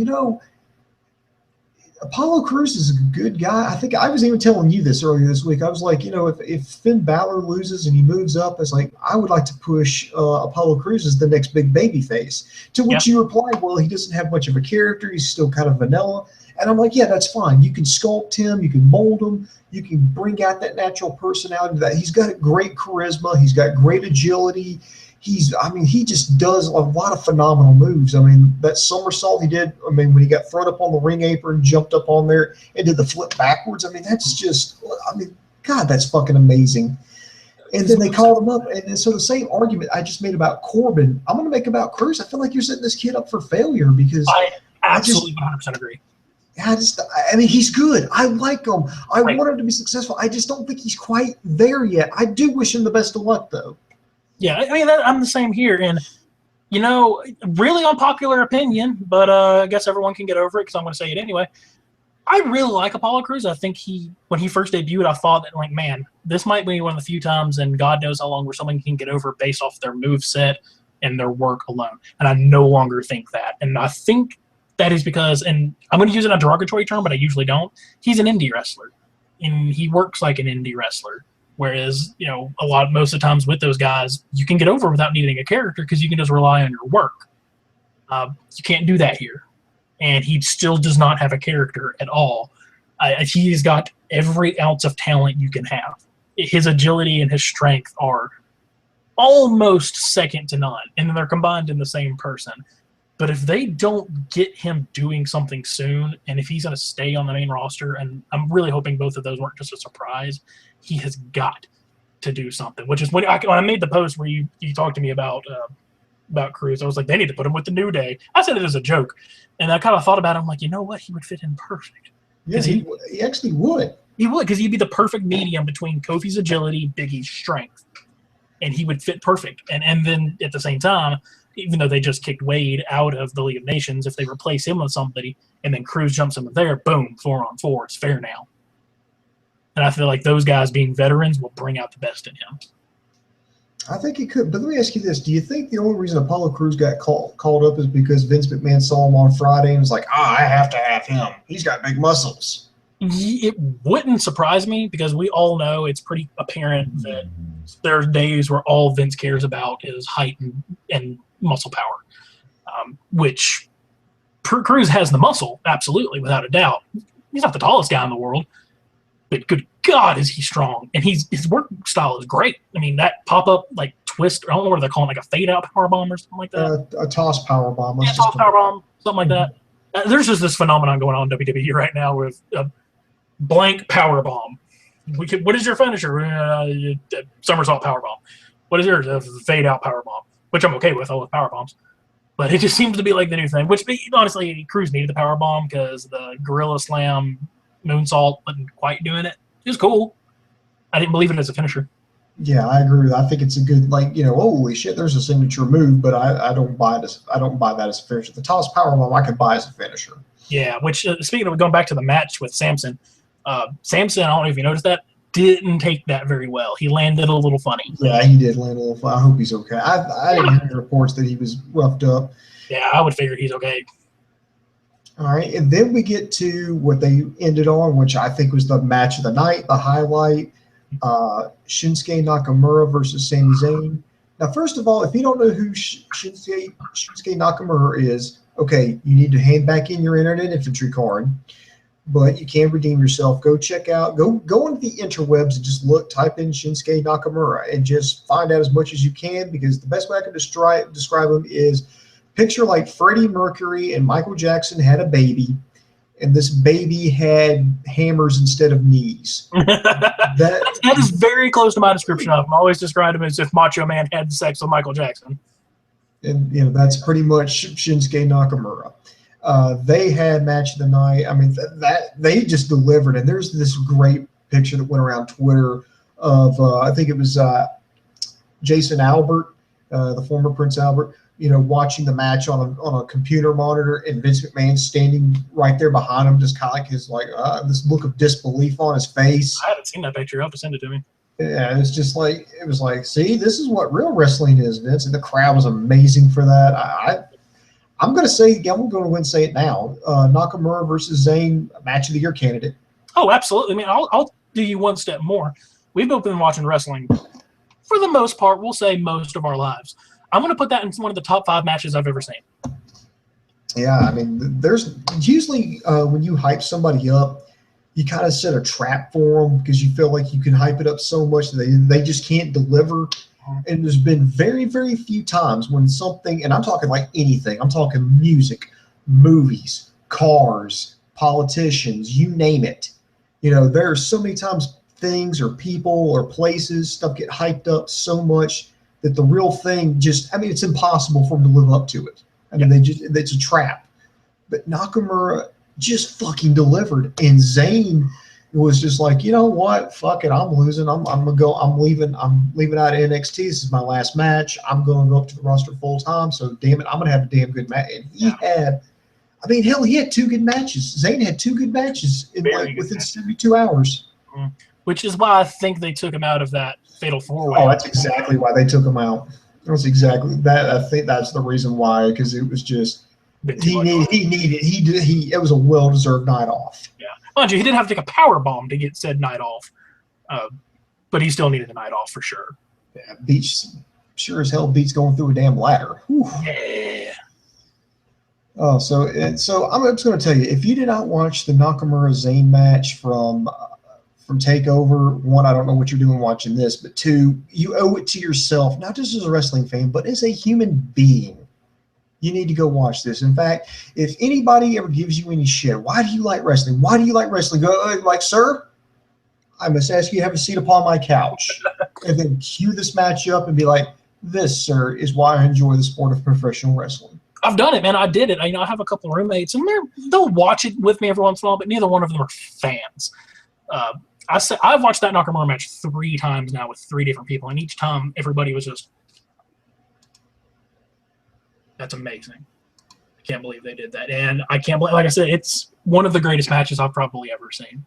Speaker 1: Apollo Crews is a good guy. I think I was even telling you this earlier this week. I was like, if Finn Balor loses and he moves up, it's like I would like to push Apollo Crews as the next big baby face. To which you replied, well, he doesn't have much of a character. He's still kind of vanilla. And I'm like, yeah, that's fine. You can sculpt him. You can mold him. You can bring out that natural personality. That he's got great charisma. He's got great agility. He just does a lot of phenomenal moves. I mean, that somersault he did, when he got thrown up on the ring apron, jumped up on there and did the flip backwards. God, that's fucking amazing. And then they called him up. And so the same argument I just made about Corbin, I'm going to make about Crews. I feel like you're setting this kid up for failure because
Speaker 2: I absolutely 100% agree.
Speaker 1: He's good. I like him. I want him to be successful. I just don't think he's quite there yet. I do wish him the best of luck, though.
Speaker 2: Yeah, I'm the same here. And, really unpopular opinion, but I guess everyone can get over it because I'm going to say it anyway. I really like Apollo Crews. I think when he first debuted, I thought that, like, man, this might be one of the few times, and God knows how long, where someone can get over based off their moveset and their work alone. And I no longer think that. And I think that is because, and I'm going to use it in a derogatory term, but I usually don't, he's an indie wrestler. And he works like an indie wrestler. Whereas, most of the times with those guys, you can get over without needing a character because you can just rely on your work. You can't do that here. And he still does not have a character at all. He's got every ounce of talent you can have. His agility and his strength are almost second to none, and they're combined in the same person. But if they don't get him doing something soon, and if he's going to stay on the main roster, and I'm really hoping both of those weren't just a surprise, he has got to do something. Which is when I made the post where you talked to me about Cruz, I was like, they need to put him with the New Day. I said it as a joke, and I kind of thought about it. I'm like, you know what? He would fit in perfect.
Speaker 1: Yeah, he actually would.
Speaker 2: He would, because he'd be the perfect medium between Kofi's agility, Big E's strength, and he would fit perfect. And then at the same time, even though they just kicked Wade out of the League of Nations, if they replace him with somebody and then Cruz jumps in there, boom, 4-on-4, it's fair now. And I feel like those guys being veterans will bring out the best in him.
Speaker 1: I think he could. But let me ask you this. Do you think the only reason Apollo Crews got called up is because Vince McMahon saw him on Friday and was like, I have to have him. He's got big muscles.
Speaker 2: It wouldn't surprise me because we all know it's pretty apparent that there are days where all Vince cares about is height and muscle power, which Cruz has the muscle, absolutely, without a doubt. He's not the tallest guy in the world, but good God, is he strong. And his work style is great. I mean, that pop-up, twist, I don't know what they're calling, a fade-out power bomb or something like that.
Speaker 1: A toss power bomb.
Speaker 2: Yeah, toss power bomb, something like that. There's just this phenomenon going on in WWE right now with a blank power bomb. What is your finisher? Somersault power bomb. What is yours? Fade-out power bomb, which I'm okay with. I love power bombs. But it just seems to be like the new thing, which honestly, Cruz needed the power bomb because the Gorilla Slam moonsault wasn't quite doing it. It was cool. I didn't believe it as a finisher.
Speaker 1: Yeah, I agree with that. I think it's a good, holy shit, there's a signature move, but I don't buy it I don't buy that as a finisher. The toss power bomb I can buy as a finisher.
Speaker 2: Yeah, which speaking of going back to the match with Samson, Samson, I don't know if you noticed that, didn't take that very well. He landed a little funny.
Speaker 1: Yeah, he did land a little funny. I hope he's okay. I didn't hear reports that he was roughed up.
Speaker 2: Yeah, I would figure he's okay.
Speaker 1: All right, and then we get to what they ended on, which I think was the match of the night, the highlight, Shinsuke Nakamura versus Sami Zayn. Now, first of all, if you don't know who Shinsuke Nakamura is, okay, you need to hand back in your Internet Infantry card, but you can redeem yourself. Go check out, go into the interwebs and just type in Shinsuke Nakamura and just find out as much as you can, because the best way I can describe him is picture like Freddie Mercury and Michael Jackson had a baby, and this baby had hammers instead of knees.
Speaker 2: That is very close to my description of him. I always described him as if Macho Man had sex with Michael Jackson.
Speaker 1: And that's pretty much Shinsuke Nakamura. They had match of the night. I mean, that they just delivered. And there's this great picture that went around Twitter of I think it was Jason Albert, the former Prince Albert, watching the match on a computer monitor, and Vince McMahon standing right there behind him, just kind of like his this look of disbelief on his face.
Speaker 2: I haven't seen that picture. You'll have to send it to me.
Speaker 1: Yeah, it's just it was like, see, this is what real wrestling is, Vince, and the crowd was amazing for that. I'm going to say, I'm going to go and say it now. Nakamura versus Zayn, match of the year candidate.
Speaker 2: Oh, absolutely. I mean, I'll do you one step more. We've both been watching wrestling for the most part. We'll say most of our lives. I'm going to put that in one of the top 5 matches I've ever seen.
Speaker 1: Yeah, I mean, there's usually when you hype somebody up, you kind of set a trap for them because you feel like you can hype it up so much that they just can't deliver. And there's been very, very few times when something, and I'm talking like anything, I'm talking music, movies, cars, politicians, you name it. There are so many times things or people or places, stuff get hyped up so much that the real thing it's impossible for them to live up to it. I mean, it's a trap. But Nakamura just fucking delivered. And Zayn was just like, you know what? Fuck it. I'm losing. I'm gonna go. I'm leaving out of NXT. This is my last match. I'm gonna go up to the roster full time. So damn it, I'm gonna have a damn good match. And he had 2 good matches. Zayn had 2 good matches within 72 hours.
Speaker 2: Mm-hmm. Which is why I think they took him out of that Fatal 4-Way.
Speaker 1: Oh, that's exactly why they took him out. That's exactly that. I think that's the reason why, because it was just
Speaker 2: bit too much.
Speaker 1: It was a well-deserved night off.
Speaker 2: Yeah. Mind you, he didn't have to take a power bomb to get said night off. But he still needed the night off for sure.
Speaker 1: Yeah, Beats sure as hell beats going through a damn ladder. Whew.
Speaker 2: Yeah.
Speaker 1: Oh, so I'm just going to tell you, if you did not watch the Nakamura Zayn match from TakeOver, one, I don't know what you're doing watching this, but two, you owe it to yourself, not just as a wrestling fan, but as a human being. You need to go watch this. In fact, if anybody ever gives you any shit, why do you like wrestling? Why do you like wrestling? Go like, sir, I must ask you to have a seat upon my couch, and then cue this match up and be like, this, sir, is why I enjoy the sport of professional wrestling.
Speaker 2: I've done it, man. I did it. I have a couple of roommates, and they'll watch it with me every once in a while, but neither one of them are fans. I've watched that Nakamura match 3 times now with 3 different people, and each time everybody was just, that's amazing. I can't believe they did that. And I can't believe, like I said, it's one of the greatest matches I've probably ever seen.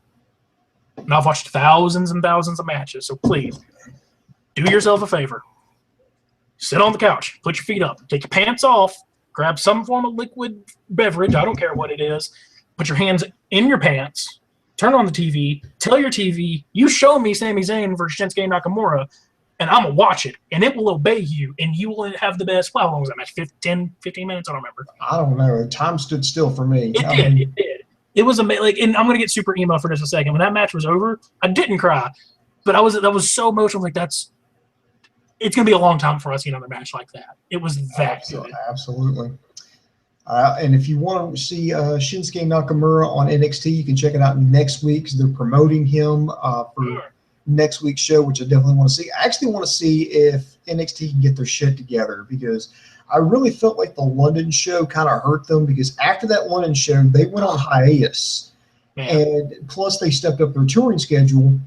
Speaker 2: And I've watched thousands and thousands of matches, so please, do yourself a favor. Sit on the couch, put your feet up, take your pants off, grab some form of liquid beverage, I don't care what it is, put your hands in your pants, turn on the TV, tell your TV, you show me Sami Zayn versus Shinsuke Nakamura, and I'm going to watch it, and it will obey you, and you will have the best, well, how long was that match, 15 minutes? I don't remember.
Speaker 1: I don't know. Time stood still for me.
Speaker 2: It did. It was amazing. Like, and I'm going to get super emo for just a second. When that match was over, I didn't cry, but that was so emotional. Like, it's going to be a long time before I see another match like that. It was that good.
Speaker 1: Absolutely. And if you want to see Shinsuke Nakamura on NXT, you can check it out next week because they're promoting him for next week's show, which I definitely want to see. I actually want to see if NXT can get their shit together because I really felt like the London show kind of hurt them because after that London show, they went on hiatus. And plus they stepped up their touring schedule.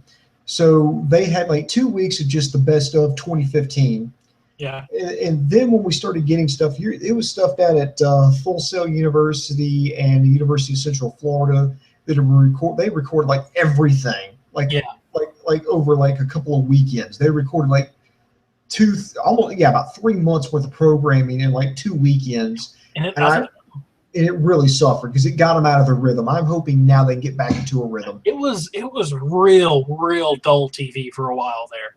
Speaker 1: So they had like 2 weeks of just the best of 2015.
Speaker 2: Yeah.
Speaker 1: And then when we started getting stuff here, it was stuff down at Full Sail University and the University of Central Florida that they recorded like everything. Like over like a couple of weekends. They recorded like about 3 months worth of programming in like 2 weekends. And it really suffered because it got them out of the rhythm. I'm hoping now they get back into a rhythm.
Speaker 2: It was real dull TV for a while there.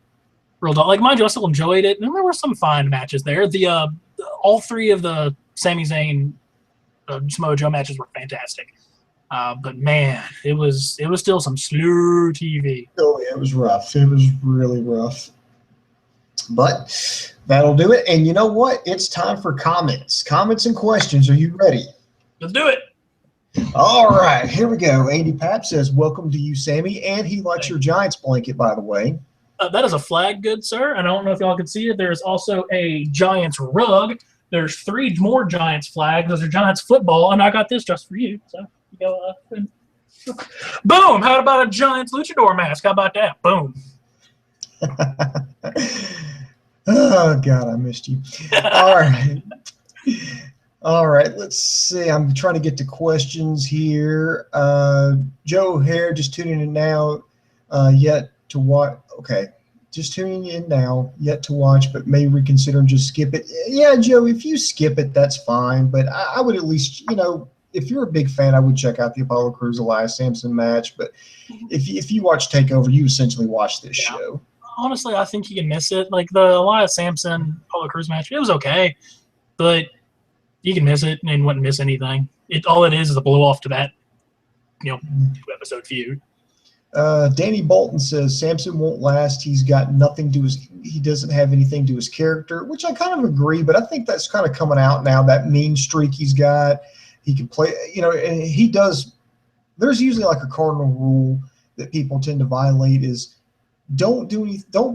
Speaker 2: Real dull. Like, mind you, I still enjoyed it, and there were some fine matches there. All 3 of the Sami Zayn Samoa Joe matches were fantastic. But man, it was still some slow TV.
Speaker 1: Oh, yeah, it was rough. It was really rough. But that'll do it. And you know what? It's time for comments. Comments and questions. Are you ready?
Speaker 2: Let's do it.
Speaker 1: All right, here we go. Andy Papp says, welcome to you, Sammy. And he likes your Giants blanket, by the way.
Speaker 2: That is a flag, good sir. And I don't know if y'all can see it. There's also a Giants rug. There's 3 more Giants flags. Those are Giants football. And I got this just for you. So you go. Boom. How about a Giants luchador mask? How about that? Boom.
Speaker 1: Oh, God, I missed you. All right. All right, let's see. I'm trying to get to questions here. Joe Hare, just tuning in now, yet to watch. Okay, just tuning in now, yet to watch, but may reconsider and just skip it. Yeah, Joe, if you skip it, that's fine. But I would at least, if you're a big fan, I would check out the Apollo Crews Elias Sampson match. But if you watch TakeOver, you essentially watch this show.
Speaker 2: Honestly, I think you can miss it. Like the Elias Sampson Apollo Crews match, it was okay, but you can miss it and wouldn't miss anything. All it is a blow off to that, 2-episode feud.
Speaker 1: Danny Bolton says Samson won't last. He doesn't have anything to his character, which I kind of agree, but I think that's kind of coming out now, that mean streak he's got. He can play, and he does. There's usually like a cardinal rule that people tend to violate is don't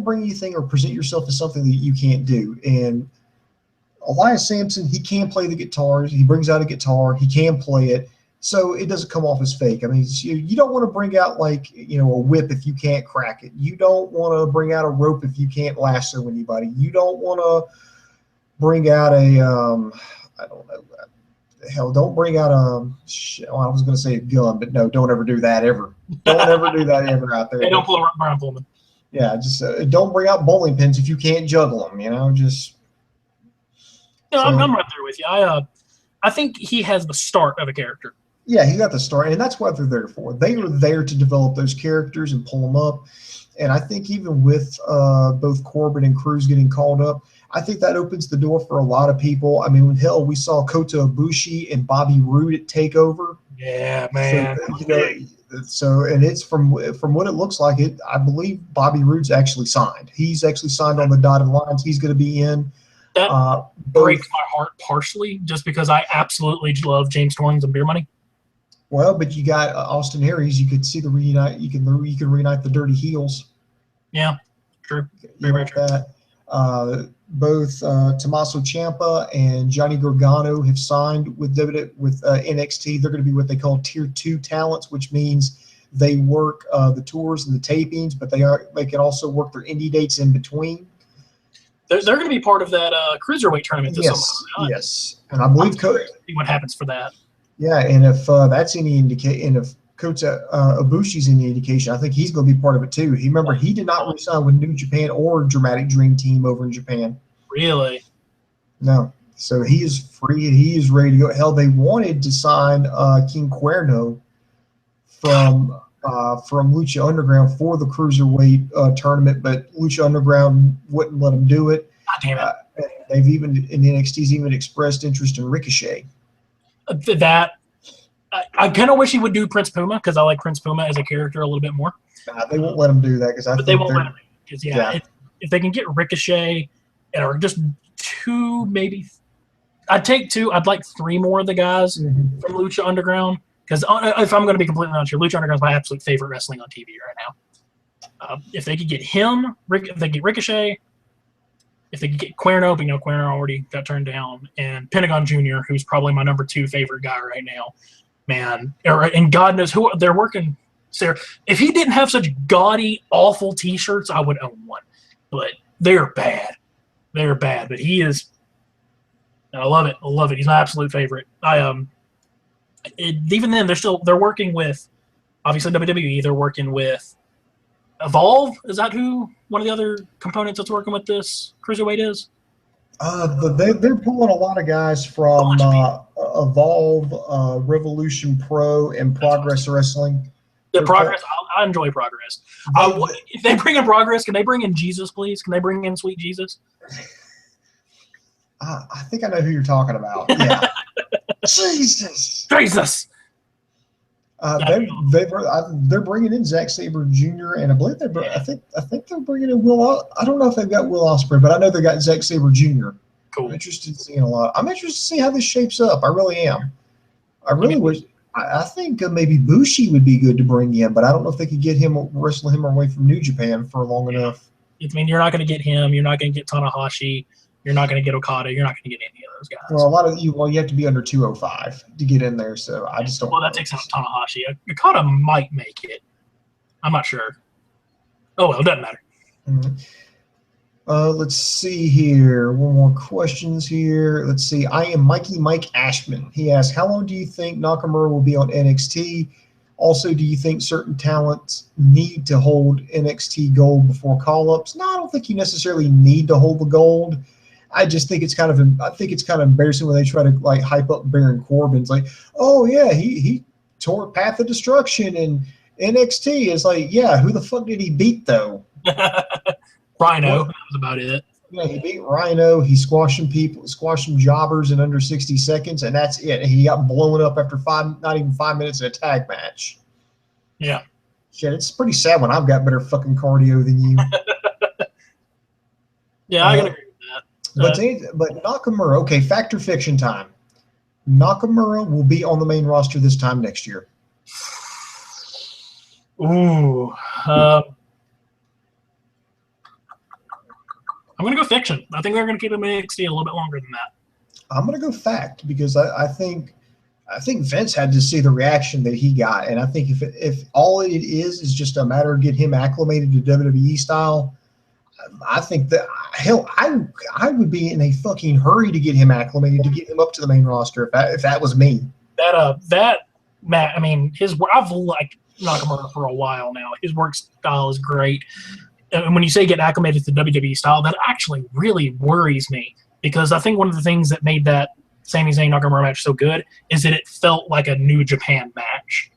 Speaker 1: bring anything or present yourself as something that you can't do. And Elias Sampson, he can play the guitar. He brings out a guitar. He can play it. So it doesn't come off as fake. I mean, you don't want to bring out like, a whip if you can't crack it. You don't want to bring out a rope if you can't lasso anybody. You don't want to bring out a, I don't know, hell, don't bring out I was going to say a gun, but no, don't ever do that ever. Don't ever do that ever out there.
Speaker 2: Hey, don't pull a Brian Pullman.
Speaker 1: Yeah, just don't bring out bowling pins if you can't juggle them, just.
Speaker 2: I'm right there with you. I think he has the start of a character.
Speaker 1: Yeah, he got the start, and that's what they're there for. They are there to develop those characters and pull them up. And I think even with both Corbin and Cruz getting called up, I think that opens the door for a lot of people. I mean, hell, we saw Kota Ibushi and Bobby Roode at TakeOver.
Speaker 2: Yeah, man.
Speaker 1: So and it's from what it looks like, I believe Bobby Roode's actually signed. He's actually signed on the dotted lines. He's going to be in.
Speaker 2: That breaks my heart partially, just because I absolutely love James Storms and Beer Money.
Speaker 1: Well, but you got Austin Aries. You could see the reunite. You can reunite the Dirty Heels.
Speaker 2: Yeah, true. Very true.
Speaker 1: That. Both Tommaso Ciampa and Johnny Gargano have signed with NXT. They're going to be what they call Tier 2 talents, which means they work the tours and the tapings, but they can also work their indie dates in between.
Speaker 2: They're going to be part of that Cruiserweight tournament this summer.
Speaker 1: Yes, and I believe
Speaker 2: see what happens for that.
Speaker 1: Yeah, and if that's any indication, and if Kota Ibushi's any indication, I think he's going to be part of it too. He did not re-sign with New Japan or Dramatic Dream Team over in Japan.
Speaker 2: Really?
Speaker 1: No. So he is free and he is ready to go. Hell, they wanted to sign King Cuerno from Lucha Underground for the Cruiserweight tournament, but Lucha Underground wouldn't let him do it.
Speaker 2: God damn it.
Speaker 1: They've even, in NXT's even expressed interest in Ricochet.
Speaker 2: I kind of wish he would do Prince Puma, because I like Prince Puma as a character a little bit more.
Speaker 1: They won't let him do that because
Speaker 2: they won't let him. Because if they can get Ricochet, or just two, maybe I'd take two. I'd like three more of the guys from Lucha Underground, because if I'm going to be completely honest here, Lucha Underground is my absolute favorite wrestling on TV right now. If they could get him, if they get Ricochet, if they could get Cuerno, but Cuerno already got turned down, and Pentagon Jr., who's probably my number 2 favorite guy right now. Man, and God knows who they're working. Sarah, if he didn't have such gaudy, awful T-shirts, I would own one. But they're bad. They're bad. But he is. I love it. I love it. He's my absolute favorite. Even then, they're working with, obviously WWE. They're working with Evolve. Is that who one of the other components that's working with this Cruiserweight is?
Speaker 1: They're pulling a lot of guys from Evolve, Revolution Pro, and Progress Wrestling.
Speaker 2: Progress, I enjoy Progress. If they bring in Progress, can they bring in Jesus, please? Can they bring in Sweet Jesus?
Speaker 1: I think I know who you're talking about. Yeah. Jesus. They're bringing in Zack Sabre Jr. and I believe I think they're bringing in Will. I don't know if they've got Will Ospreay, but I know they got Zack Sabre Jr.
Speaker 2: Cool.
Speaker 1: I'm interested in seeing a lot. I'm interested to see how this shapes up. I really am. I really wish. I think maybe Bushi would be good to bring in, but I don't know if they could wrestle him away from New Japan for long enough.
Speaker 2: I mean, you're not going to get him. You're not going to get Tanahashi. You're not going to get Okada. You're not going to get any of those guys.
Speaker 1: Well, you have to be under 205 to get in there, so I just don't.
Speaker 2: Well, that takes out Tanahashi. Okada might make it. I'm not sure. Oh, well, it doesn't matter.
Speaker 1: Mm-hmm. Let's see here. One more questions here. Let's see. I am Mike Ashman. He asks, how long do you think Nakamura will be on NXT? Also, do you think certain talents need to hold NXT gold before call-ups? No, I don't think you necessarily need to hold the gold. I just think it's kind of embarrassing when they try to like hype up Baron Corbin. It's like, oh yeah, he tore Path of Destruction in NXT. It's like, yeah, who the fuck did he beat though?
Speaker 2: Rhino. That was about it.
Speaker 1: Yeah, he beat Rhino. He squashed some jobbers in under 60 seconds, and that's it. And he got blown up after not even 5 minutes in a tag match.
Speaker 2: Yeah.
Speaker 1: Shit, it's pretty sad when I've got better fucking cardio than you.
Speaker 2: Yeah, I can agree with that.
Speaker 1: But Nakamura, okay, fact or fiction time. Nakamura will be on the main roster this time next year.
Speaker 2: Ooh. I'm going to go fiction. I think they're going to keep him in NXT a little bit longer than that.
Speaker 1: I'm going to go fact because I think Vince had to see the reaction that he got, and I think if all it is just a matter of getting him acclimated to WWE style, I think that hell, I would be in a fucking hurry to get him acclimated to get him up to the main roster if that was me.
Speaker 2: Matt, I mean, I've liked Nakamura for a while now. His work style is great. And when you say get acclimated to WWE style, that actually really worries me because I think one of the things that made that Sami Zayn Nakamura match so good is that it felt like a New Japan match.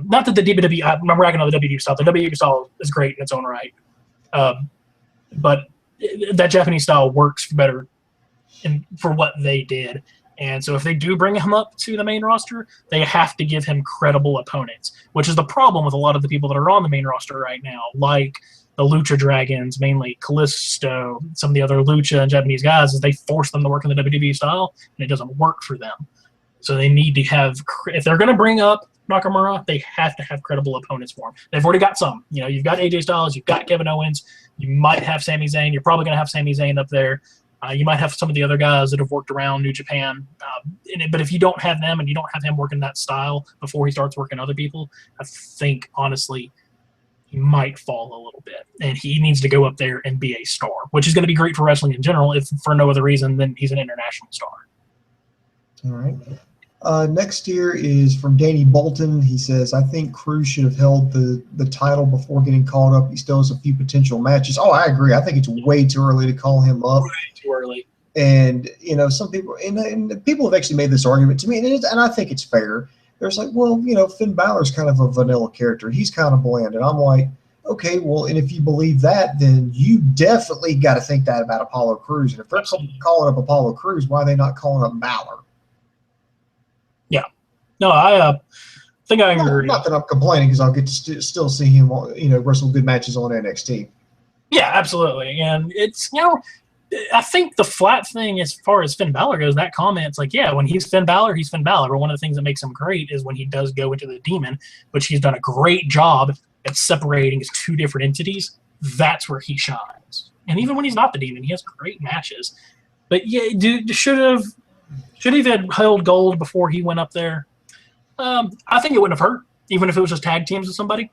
Speaker 2: Not that the WWE, I'm ragging on the WWE style. The WWE style is great in its own right. But that Japanese style works better for what they did. And so if they do bring him up to the main roster, they have to give him credible opponents, which is the problem with a lot of the people that are on the main roster right now, like the Lucha Dragons, mainly Kalisto, some of the other Lucha and Japanese guys, is they force them to work in the WWE style, and it doesn't work for them. So they need to have, if they're going to bring up Nakamura, they have to have credible opponents for him. They've already got some. You know, you've got AJ Styles, you've got Kevin Owens, you might have Sami Zayn. You're probably going to have Sami Zayn up there. You might have some of the other guys that have worked around New Japan. But if you don't have them and you don't have him working that style before he starts working other people, I think, honestly, he might fall a little bit. And he needs to go up there and be a star, which is going to be great for wrestling in general, if for no other reason than he's an international star.
Speaker 1: All right. Next here is from Danny Bolton. He says, I think Cruz should have held the title before getting called up. He still has a few potential matches. Oh, I agree. I think it's way too early to call him up.
Speaker 2: Way too early.
Speaker 1: And, you know, some people, and people have actually made this argument to me, and I think it's fair. There's like, well, you know, Finn Balor's kind of a vanilla character. He's kind of bland. And I'm like, okay, well, and if you believe that, then you definitely got to think that about Apollo Crews. And if they're calling up Apollo Crews, why are they not calling up Balor?
Speaker 2: Yeah. No, I think I agree.
Speaker 1: Not that I'm complaining, because I'll get to still see him, you know, wrestle good matches on NXT.
Speaker 2: Yeah, absolutely. And it's, you know, I think the flat thing as far as Finn Balor goes, that comment's like, yeah, when he's Finn Balor, he's Finn Balor. But one of the things that makes him great is when he does go into the Demon, which he's done a great job at separating his two different entities. That's where he shines. And even when he's not the Demon, he has great matches. But yeah, should he have held gold before he went up there? I think it wouldn't have hurt, even if it was just tag teams with somebody.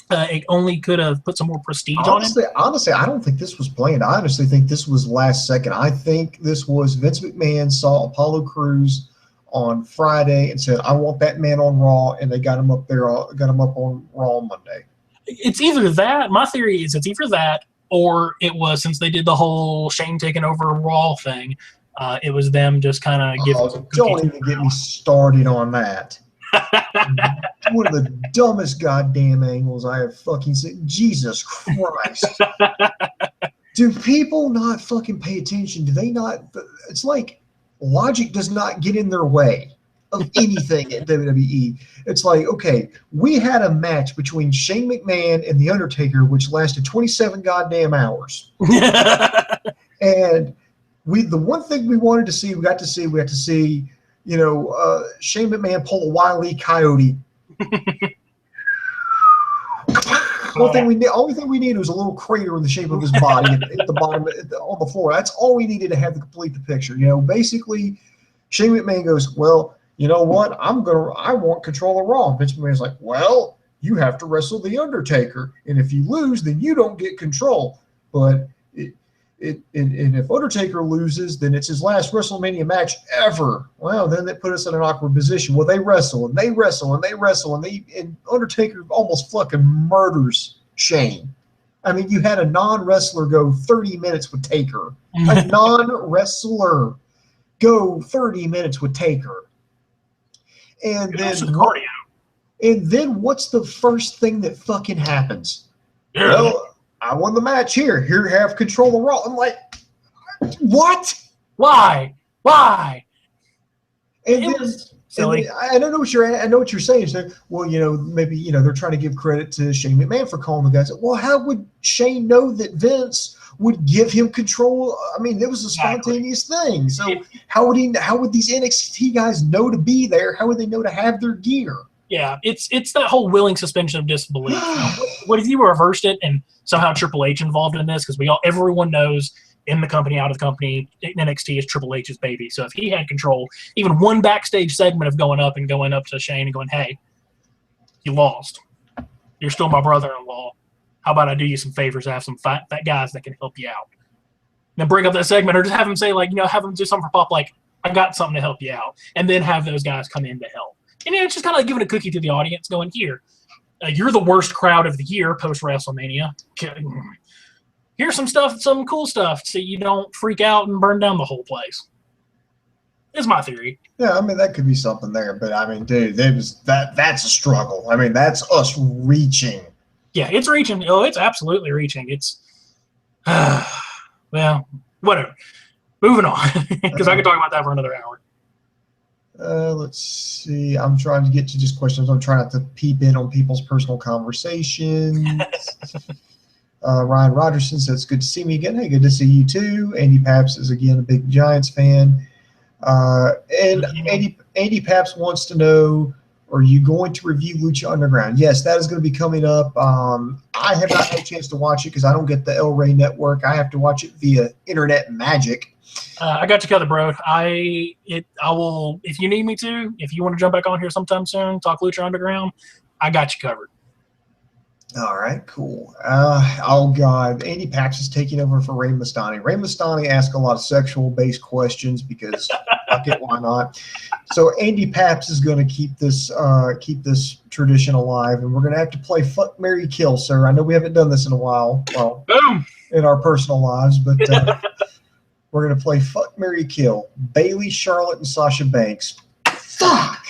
Speaker 2: It only could have put some more prestige on it.
Speaker 1: Honestly, I don't think this was planned. I honestly think this was last second. I think this was Vince McMahon saw Apollo Crews on Friday and said, I want that man on Raw, and they got him up there, got him up on Raw on Monday. It's
Speaker 2: either that. My theory is it's either that, or it was, since they did the whole Shane taking over Raw thing, it was them just kind of giving.
Speaker 1: Don't even get me started on that. One of the dumbest goddamn angles I have fucking seen. Jesus Christ. Do people not fucking pay attention? Do they not? It's like logic does not get in their way of anything at WWE. It's like, okay, we had a match between Shane McMahon and The Undertaker, which lasted 27 goddamn hours. And the one thing we wanted to see, we got to see, you know, Shane McMahon pull a Wile E. Coyote. Only thing we needed was a little crater in the shape of his body at the bottom on the floor. That's all we needed to have to complete the picture. You know, basically, Shane McMahon goes, well, you know what? I want control of Raw. And Vince McMahon's like, well, you have to wrestle The Undertaker, and if you lose, then you don't get control. But and if Undertaker loses, then it's his last WrestleMania match ever. Well, then that put us in an awkward position. Well, they wrestle and they wrestle and they wrestle, and Undertaker almost fucking murders Shane. I mean, you had a non-wrestler go 30 minutes with Taker. A non-wrestler go 30 minutes with Taker. And then what's the first thing that fucking happens? Yeah. Well, I won the match here. Here, have control of Raw. I'm like, what?
Speaker 2: Why?
Speaker 1: And then, silly. I know what you're saying. So, well, you know, maybe, you know, they're trying to give credit to Shane McMahon for calling the guys. Well, how would Shane know that Vince would give him control? I mean, it was a spontaneous thing. So how would these NXT guys know to be there? How would they know to have their gear?
Speaker 2: Yeah, it's that whole willing suspension of disbelief. What if you reversed it and somehow Triple H involved in this? Because everyone knows in the company, out of the company, NXT is Triple H's baby. So if he had control, even one backstage segment of going up to Shane and going, hey, you lost. You're still my brother-in-law. How about I do you some favors, have some fat guys that can help you out. Then bring up that segment, or just have him say, like, you know, have him do something for Pop, like, I got something to help you out. And then have those guys come in to help. And it's just kind of like giving a cookie to the audience, going, here, you're the worst crowd of the year post-WrestleMania. Here's some cool stuff so you don't freak out and burn down the whole place. It's my theory.
Speaker 1: Yeah, I mean, that could be something there. But, I mean, dude, that's a struggle. I mean, that's us reaching.
Speaker 2: Yeah, it's reaching. Oh, it's absolutely reaching. It's, well, whatever. Moving on, because I could talk about that for another hour.
Speaker 1: Let's see. I'm trying to get to just questions. I'm trying not to peep in on people's personal conversations. Ryan Rogerson says, good to see me again. Hey, good to see you too. Andy Paps is, again, a big Giants fan. And Andy Paps wants to know, are you going to review Lucha Underground? Yes, that is going to be coming up. I have not had a chance to watch it because I don't get the El Rey network. I have to watch it via internet magic.
Speaker 2: I got you covered, bro. I will, if you need me to, if you want to jump back on here sometime soon, talk Lucha Underground, I got you covered.
Speaker 1: All right, cool. Oh, God. Andy Paps is taking over for Ray Mastani. Ray Mastani asks a lot of sexual-based questions because, fuck it, why not? So Andy Paps is going to keep this tradition alive, and we're going to have to play Fuck, Marry, Kill, sir. I know we haven't done this in a while, well,
Speaker 2: Boom!
Speaker 1: in our personal lives, but we're going to play Fuck, Marry, Kill. Bayley, Charlotte, and Sasha Banks. Fuck!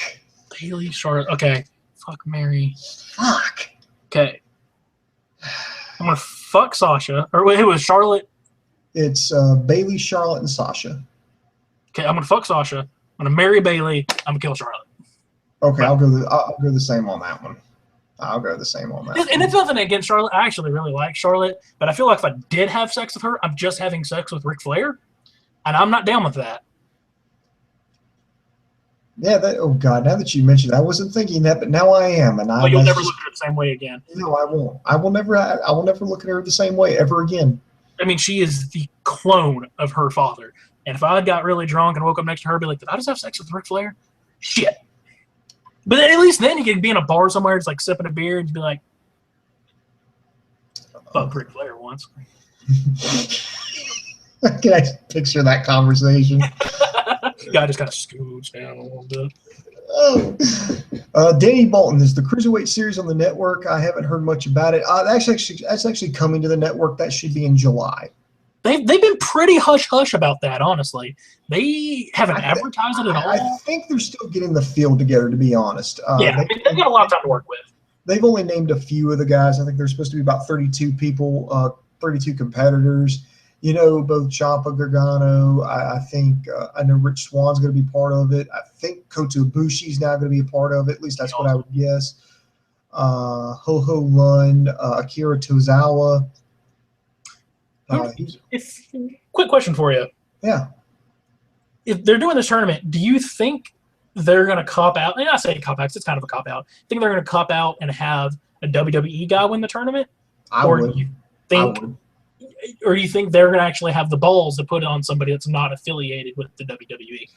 Speaker 2: Bayley, Charlotte. Okay. Fuck, Mary.
Speaker 1: Fuck!
Speaker 2: Okay. I'm going to fuck Sasha. Or wait, it was Charlotte?
Speaker 1: It's Bayley, Charlotte, and Sasha.
Speaker 2: Okay, I'm going to fuck Sasha. I'm going to marry Bayley. I'm going to kill Charlotte.
Speaker 1: Okay, I'll go the same on that one. I'll go the same on that.
Speaker 2: And it's nothing against Charlotte. I actually really like Charlotte, but I feel like if I did have sex with her, I'm just having sex with Ric Flair, and I'm not down with that.
Speaker 1: Yeah, oh God, now that you mentioned it, I wasn't thinking that, but now I am. And
Speaker 2: you'll never look at her the same way again.
Speaker 1: No, I won't. I will never look at her the same way ever again.
Speaker 2: I mean, she is the clone of her father. And if I got really drunk and woke up next to her, I'd be like, did I just have sex with Ric Flair? Shit. But at least then you could be in a bar somewhere, just like sipping a beer, and you'd be like, fuck Ric Flair once.
Speaker 1: Can I picture that conversation?
Speaker 2: Guy just kind of scoots down a little bit.
Speaker 1: Oh. Danny Bolton, is the Cruiserweight series on the network? I haven't heard much about it. That's actually coming to the network. That should be in July.
Speaker 2: They've been pretty hush-hush about that, honestly. They haven't advertised it at all.
Speaker 1: I think they're still getting the field together, to be honest.
Speaker 2: They've got a lot of time to work with.
Speaker 1: They've only named a few of the guys. I think there's supposed to be about 32 people, 32 competitors. You know, both Ciampa, Gargano. I know Rich Swann's going to be part of it. I think Kota Ibushi's now going to be a part of it. At least that's what I would guess. Ho-Ho Lun, Akira Tozawa.
Speaker 2: Quick question for you.
Speaker 1: Yeah.
Speaker 2: If they're doing this tournament, do you think they're going to cop out? And I say cop out, it's kind of a cop out. Think they're going to cop out and have a WWE guy win the tournament? Or do you think they're going to actually have the balls to put it on somebody that's not affiliated with the WWE?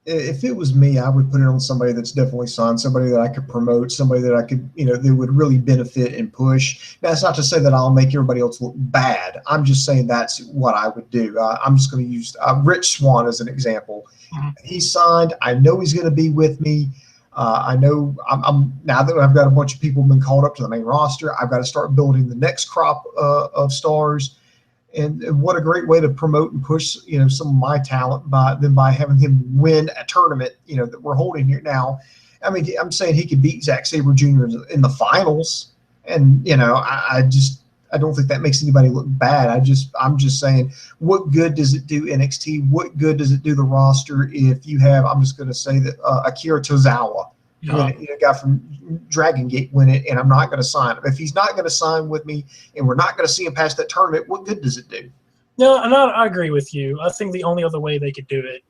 Speaker 1: If it was me, I would put it on somebody that's definitely signed, somebody that I could promote, somebody that I could, that would really benefit and push. Now, it's not to say that I'll make everybody else look bad. I'm just saying that's what I would do. I'm just going to use Rich Swann as an example. Mm-hmm. He's signed. I know he's going to be with me. I know I'm now that I've got a bunch of people been called up to the main roster, I've got to start building the next crop of stars. And what a great way to promote and push, some of my talent by having him win a tournament, that we're holding here now. I mean, I'm saying he could beat Zack Sabre Jr. in the finals, and I don't think that makes anybody look bad. I'm just saying, what good does it do NXT? What good does it do the roster if you have? I'm just going to say that Akira Tozawa, a guy from Dragon Gate, win it, and I'm not going to sign him. If he's not going to sign with me, and we're not going to see him past that tournament, what good does it do?
Speaker 2: No, and I agree with you. I think the only other way they could do it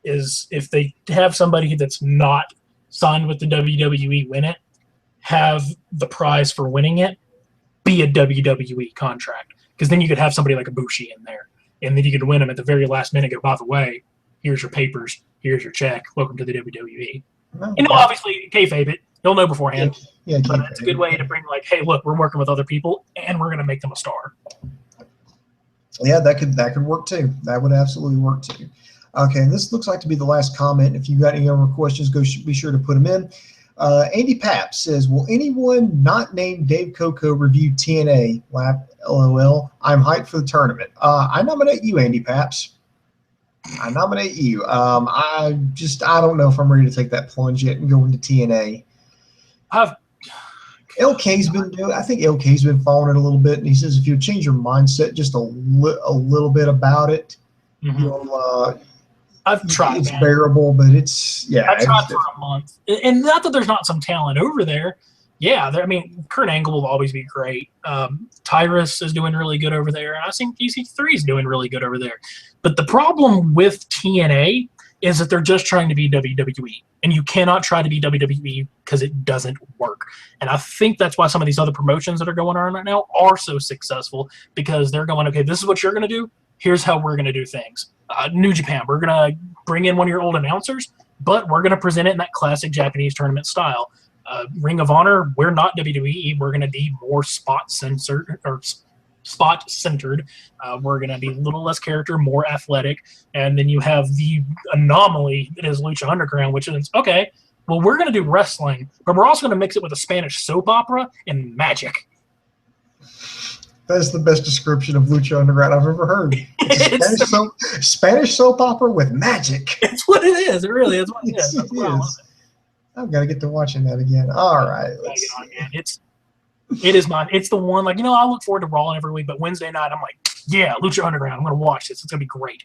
Speaker 2: is if they have somebody that's not signed with the WWE win it, have the prize for winning it be a WWE contract, because then you could have somebody like Ibushi in there, and then you could win them at the very last minute. Go, by the way, here's your papers, here's your check, welcome to the WWE.
Speaker 1: No,
Speaker 2: obviously, kayfabe it. You'll know beforehand.
Speaker 1: Yeah,
Speaker 2: but it's a good way to bring, like, hey, look, we're working with other people, and we're going to make them a star.
Speaker 1: Yeah, that could work too. That would absolutely work too. Okay, and this looks like to be the last comment. If you got any other questions, be sure to put them in. Andy Papp says, will anyone not named Dave Coco review TNA? Laugh, LOL. I'm hyped for the tournament. I nominate you, Andy Paps. I nominate you. I don't know if I'm ready to take that plunge yet and go into TNA. LK's been doing. I think LK's been following it a little bit, and he says if you change your mindset just a little bit about it, you'll.
Speaker 2: I've tried.
Speaker 1: It's bearable, but it's
Speaker 2: I've tried for a month, and not that there's not some talent over there. Yeah, I mean, Kurt Angle will always be great. Tyrus is doing really good over there. I think EC3 is doing really good over there. But the problem with TNA is that they're just trying to be WWE. And you cannot try to be WWE because it doesn't work. And I think that's why some of these other promotions that are going on right now are so successful, because they're going, okay, this is what you're going to do. Here's how we're going to do things. New Japan, we're going to bring in one of your old announcers, but we're going to present it in that classic Japanese tournament style. Ring of Honor, we're not WWE. We're going to be more spot-centered. We're going to be a little less character, more athletic. And then you have the anomaly that is Lucha Underground, which is, okay, well, we're going to do wrestling, but we're also going to mix it with a Spanish soap opera and magic.
Speaker 1: That's the best description of Lucha Underground I've ever heard. It's Spanish soap opera with magic.
Speaker 2: It's what it is. It really is what it is. That's why I love it.
Speaker 1: I've got to get to watching that again. All right.
Speaker 2: It's the one, like, I look forward to Raw every week, but Wednesday night, I'm like, yeah, Lucha Underground. I'm going to watch this. It's going to be great.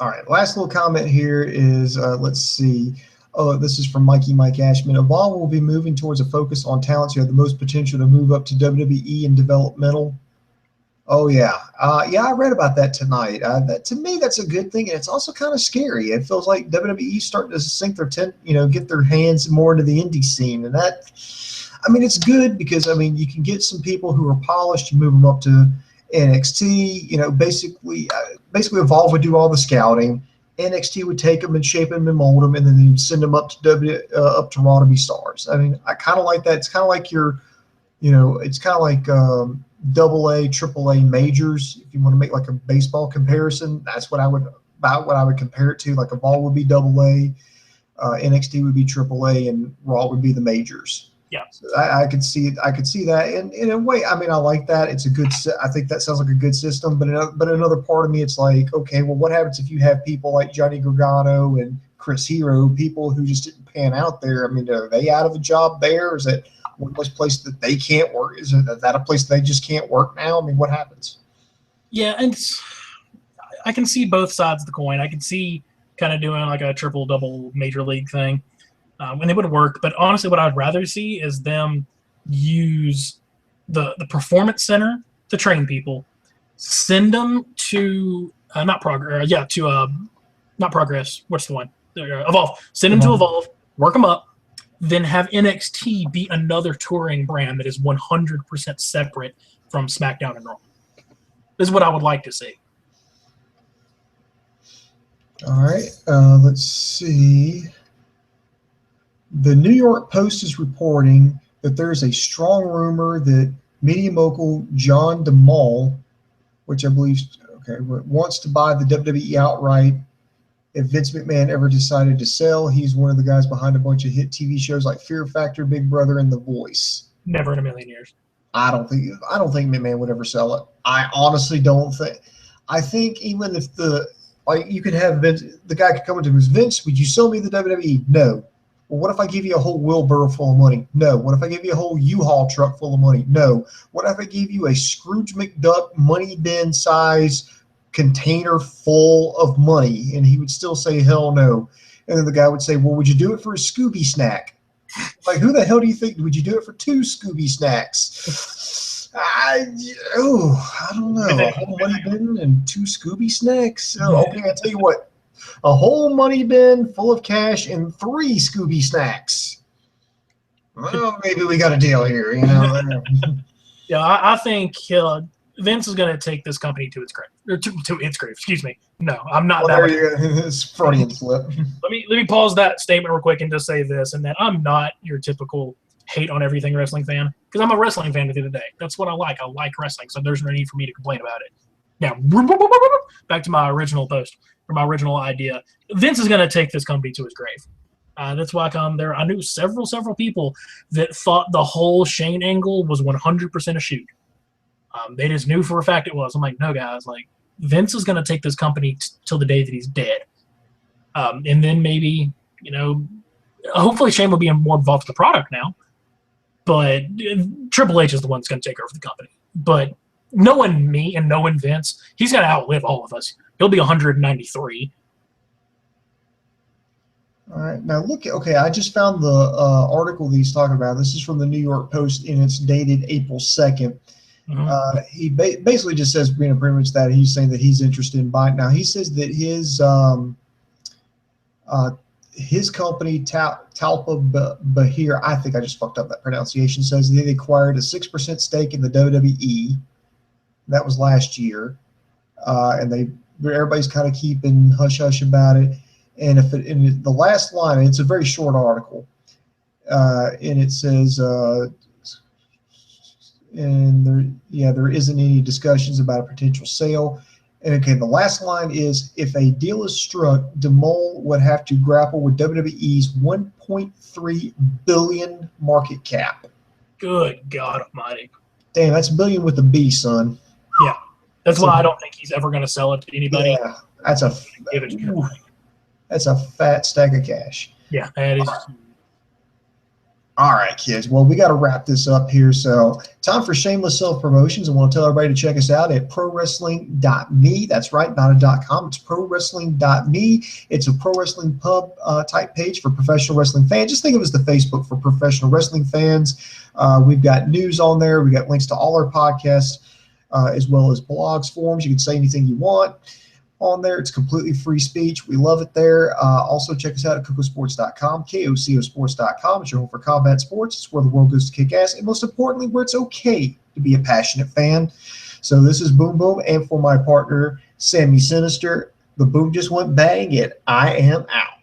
Speaker 1: All right. Last little comment here is, let's see. Oh, this is from Mike Ashman. Evolve will be moving towards a focus on talents who have the most potential to move up to WWE and developmental. Oh, yeah. I read about that tonight. To me, that's a good thing, and it's also kind of scary. It feels like WWE's starting to sink their get their hands more into the indie scene, and that, it's good because, you can get some people who are polished, you move them up to NXT. Basically Evolve would do all the scouting. NXT would take them and shape them and mold them, and then they'd send them up to Raw to be stars. I kind of like that. It's kind of like it's kind of like AA, AAA majors. If you want to make like a baseball comparison, that's what I would compare it to. Like Evolve would be AA, NXT would be AAA, and Raw would be the majors.
Speaker 2: Yeah,
Speaker 1: so I could see it. I could see that, and in a way, I like that. It's a good. I think that sounds like a good system. But another part of me, it's like, okay, well, what happens if you have people like Johnny Gargano and Chris Hero, people who just didn't pan out there? Are they out of a job there? Is that one place that they can't work? Is that a place they just can't work now? What happens?
Speaker 2: Yeah, and I can see both sides of the coin. I can see kind of doing like a triple-double major league thing. And it would work, but honestly, what I'd rather see is them use the performance center to train people, send them to not progress. What's the one? Evolve. Send them to Evolve, work them up, then have NXT be another touring brand that is 100% separate from SmackDown and Raw. This is what I would like to see.
Speaker 1: All right, let's see. The New York Post is reporting that there is a strong rumor that media mogul John DeMol, which I believe, wants to buy the WWE outright. If Vince McMahon ever decided to sell, he's one of the guys behind a bunch of hit TV shows like Fear Factor, Big Brother, and The Voice.
Speaker 2: Never in a million years.
Speaker 1: I don't think McMahon would ever sell it. I honestly don't think. I think even if you could have Vince, the guy could come into him, Vince, would you sell me the WWE? No. Well, what if I give you a whole wheelbarrow full of money? No. What if I give you a whole U-Haul truck full of money? No. What if I gave you a Scrooge McDuck money bin size container full of money? And he would still say, hell no. And then the guy would say, well, would you do it for a Scooby snack? Like, who the hell do you think? Would you do it for 2 Scooby snacks? I don't know. A whole money bin and 2 Scooby snacks? Okay, I'll tell you what. A whole money bin full of cash and 3 Scooby snacks. Well, maybe we got a deal here,
Speaker 2: Yeah, I think Vince is going to take this company to its grave. Or to its grave, excuse me. No, I'm not that.
Speaker 1: It's Freudian slip.
Speaker 2: Let me pause that statement real quick and just say this, and that I'm not your typical hate on everything wrestling fan, because I'm a wrestling fan at the end of the day. That's what I like. I like wrestling, so there's no need for me to complain about it. Now, back to my original post, or my original idea. Vince is going to take this company to his grave. That's why I come there. I knew several people that thought the whole Shane angle was 100% a shoot. They just knew for a fact it was. I'm like, no, guys, like, Vince is going to take this company till the day that he's dead. And then maybe, hopefully Shane will be more involved with the product now. But Triple H is the one that's going to take over the company. But knowing me and knowing Vince, he's going to outlive all of us. He'll be 193.
Speaker 1: All right. Now, look, okay, I just found the article that he's talking about. This is from the New York Post, and it's dated April 2nd. Mm-hmm. He basically just says, pretty much that he's saying that he's interested in buying. Now, he says that his company, Talpa Bahir, I think I just fucked up that pronunciation, says that they acquired a 6% stake in the WWE. That was last year. And everybody's kind of keeping hush-hush about it. And in the last line, it's a very short article, and it says, there isn't any discussions about a potential sale. And okay, the last line is, if a deal is struck, DeMol would have to grapple with WWE's $1.3 billion market cap.
Speaker 2: Good God Almighty!
Speaker 1: Damn, that's billion with a B, son.
Speaker 2: Yeah, that's why I don't think he's ever going to sell it to anybody.
Speaker 1: Yeah, that's a fat stack of cash.
Speaker 2: Yeah, that is.
Speaker 1: All right, kids. Well, we got to wrap this up here. So, time for shameless self-promotions. I want to tell everybody to check us out at prowrestling.me. That's right, not a .com. It's prowrestling.me. It's a pro wrestling pub type page for professional wrestling fans. Just think of it as the Facebook for professional wrestling fans. We've got news on there. We got links to all our podcasts, as well as blogs, forums. You can say anything you want on there. It's completely free speech. We love it there. Also, check us out at KocoSports.com, KocoSports.com. It's your home for combat sports. It's where the world goes to kick ass, and most importantly, where it's okay to be a passionate fan. So this is Boom Boom, and for my partner, Sammy Synister, the boom just went bang, and I am out.